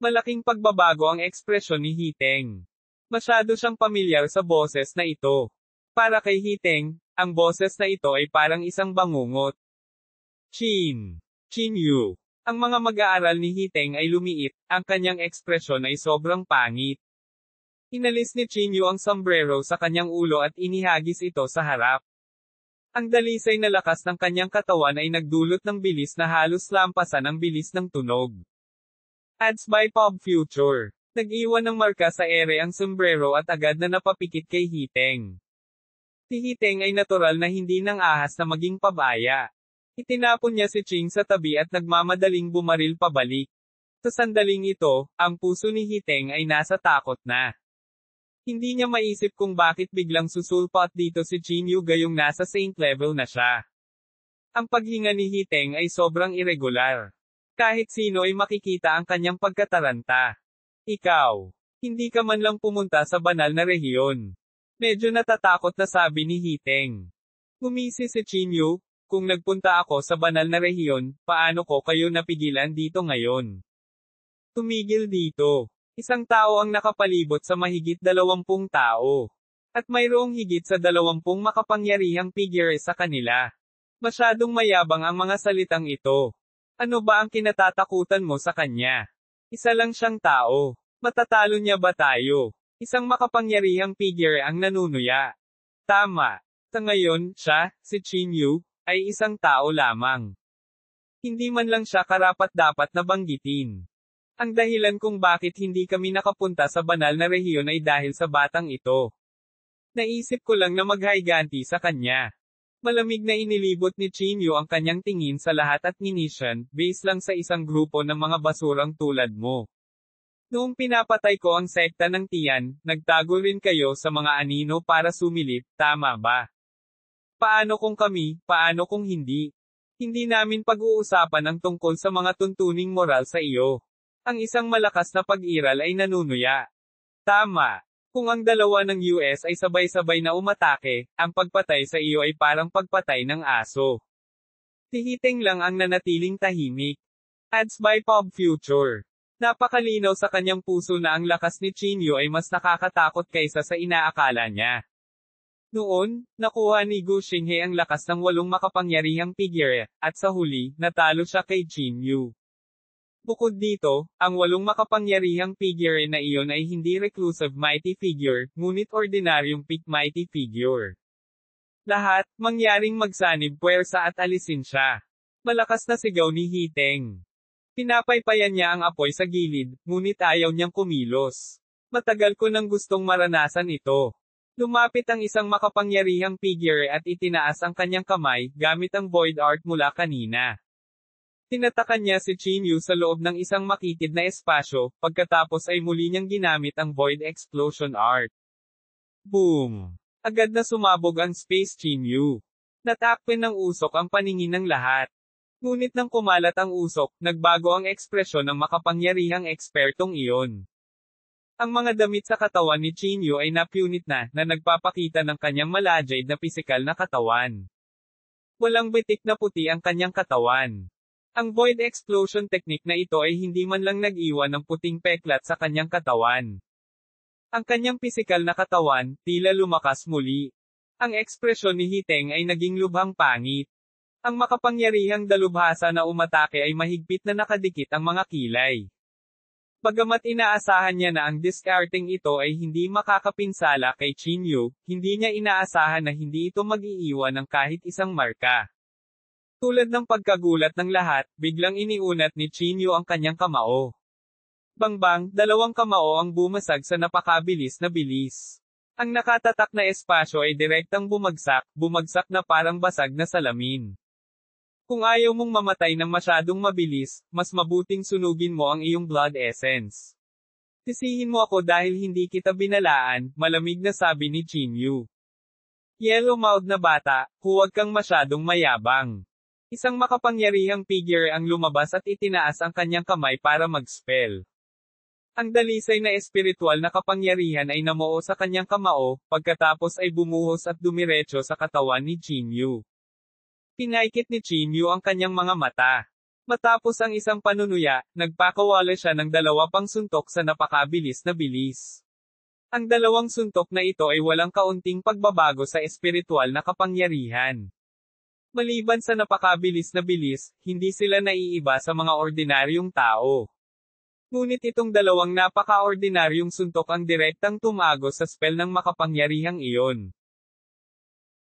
Malaking pagbabago ang ekspresyon ni Hiteng. Masyado siyang pamilyar sa boses na ito. Para kay Hiteng, ang boses na ito ay parang isang bangungot. Chinyu. Ang mga mag-aaral ni Hiteng ay lumiit, ang kanyang ekspresyon ay sobrang pangit. Inalis ni Chinyu ang sombrero sa kanyang ulo at inihagis ito sa harap. Ang dalisay na lakas ng kanyang katawan ay nagdulot ng bilis na halos lampasan ang bilis ng tunog. Ads by Pop Future. Nag-iwan ng marka sa ere ang sombrero at agad na napapikit kay Hiteng. Si Hiteng ay natural na hindi nang ahas na maging pabaya. Itinapon niya si Ching sa tabi at nagmamadaling bumaril pabalik. Sa sandaling ito, ang puso ni Hiteng ay nasa takot na. Hindi niya maisip kung bakit biglang susulpot dito si Chinyu gayong nasa saint level na siya. Ang paghinga ni Hiteng ay sobrang irregular. Kahit sino ay makikita ang kanyang pagkataranta. Ikaw, hindi ka man lang pumunta sa banal na rehiyon. Medyo natatakot na sabi ni Hiteng. Ngumisi si Chinyu, kung nagpunta ako sa banal na rehiyon, paano ko kayo napigilan dito ngayon? Tumigil dito. Isang tao ang nakapalibot sa mahigit 20 tao. At mayroong higit sa 20 makapangyarihang figure sa kanila. Masyadong mayabang ang mga salitang ito. Ano ba ang kinatatakutan mo sa kanya? Isa lang siyang tao. Matatalo niya ba tayo? Isang makapangyarihang figure ang nanunuya. Tama. Sa ngayon, siya, si Chinyu, ay isang tao lamang. Hindi man lang siya karapat-dapat na banggitin. Ang dahilan kung bakit hindi kami nakapunta sa banal na rehiyon ay dahil sa batang ito. Naisip ko lang na maghayganti sa kanya. Malamig na inilibot ni Chinyu ang kanyang tingin sa lahat at minisyon, base lang sa isang grupo ng mga basurang tulad mo. Noong pinapatay ko ang sekta ng Tian, nagtago rin kayo sa mga anino para sumilip, tama ba? Paano kung kami, paano kung hindi? Hindi namin pag-uusapan ang tungkol sa mga tuntuning moral sa iyo. Ang isang malakas na pag-iral ay nanunuya. Tama. Kung ang dalawa ng US ay sabay-sabay na umatake, ang pagpatay sa iyo ay parang pagpatay ng aso. Tihiteng lang ang nanatiling tahimik. Ads by Pop Future. Napakalinaw sa kanyang puso na ang lakas ni Chinyu ay mas nakakatakot kaysa sa inaakala niya. Noon, nakuha ni Gu Xinghe ang lakas ng 8 makapangyarihang figure, at sa huli, natalo siya kay Chinyu. Bukod dito, ang 8 makapangyarihang figure na iyon ay hindi reclusive mighty figure, ngunit ordinaryong peak mighty figure. Lahat, mangyaring magsanib puwersa at alisin siya. Malakas na sigaw ni Hiteng. Pinapaypayan niya ang apoy sa gilid, ngunit ayaw niyang kumilos. Matagal ko nang gustong maranasan ito. Lumapit ang isang makapangyarihang figure at itinaas ang kanyang kamay, gamit ang void art mula kanina. Tinatakan niya si Chinyu sa loob ng isang makitid na espasyo, pagkatapos ay muli niyang ginamit ang Void Explosion Art. Boom! Agad na sumabog ang Space Chinyu. Natakpan ng usok ang paningin ng lahat. Ngunit nang kumalat ang usok, nagbago ang ekspresyon ng makapangyarihang ekspertong iyon. Ang mga damit sa katawan ni Chinyu ay napunit na nagpapakita ng kanyang malajade na pisikal na katawan. Walang bitik na puti ang kanyang katawan. Ang Void Explosion technique na ito ay hindi man lang nag-iwan ng puting peklat sa kanyang katawan. Ang kanyang pisikal na katawan, tila lumakas muli. Ang ekspresyon ni Hiteng ay naging lubhang pangit. Ang makapangyarihang dalubhasa na umatake ay mahigpit na nakadikit ang mga kilay. Bagamat inaasahan niya na ang discarding ito ay hindi makakapinsala kay Chinyu, hindi niya inaasahan na hindi ito mag-iiwan ng kahit isang marka. Tulad ng pagkagulat ng lahat, biglang iniunat ni Chinyu ang kanyang kamao. Bangbang, 2 kamao ang bumasag sa napakabilis na bilis. Ang nakatatak na espasyo ay direktang bumagsak na parang basag na salamin. Kung ayaw mong mamatay ng masyadong mabilis, mas mabuting sunugin mo ang iyong blood essence. Sisihin mo ako dahil hindi kita binalaan, malamig na sabi ni Chinyu. Yellow-mouthed na bata, huwag kang masyadong mayabang. Isang makapangyarihang figure ang lumabas at itinaas ang kanyang kamay para mag-spell. Ang dalisay na espiritual na kapangyarihan ay namuo sa kanyang kamao, pagkatapos ay bumuhos at dumiretso sa katawan ni Chinyu. Pinaikit ni Chinyu ang kanyang mga mata. Matapos ang isang panunuya, nagpakawala siya ng 2 pang suntok sa napakabilis na bilis. Ang 2 suntok na ito ay walang kaunting pagbabago sa espiritual na kapangyarihan. Maliban sa napakabilis na bilis, hindi sila naiiba sa mga ordinaryong tao. Ngunit itong 2 napaka-ordinaryong suntok ang direktang tumago sa spell ng makapangyarihang iyon.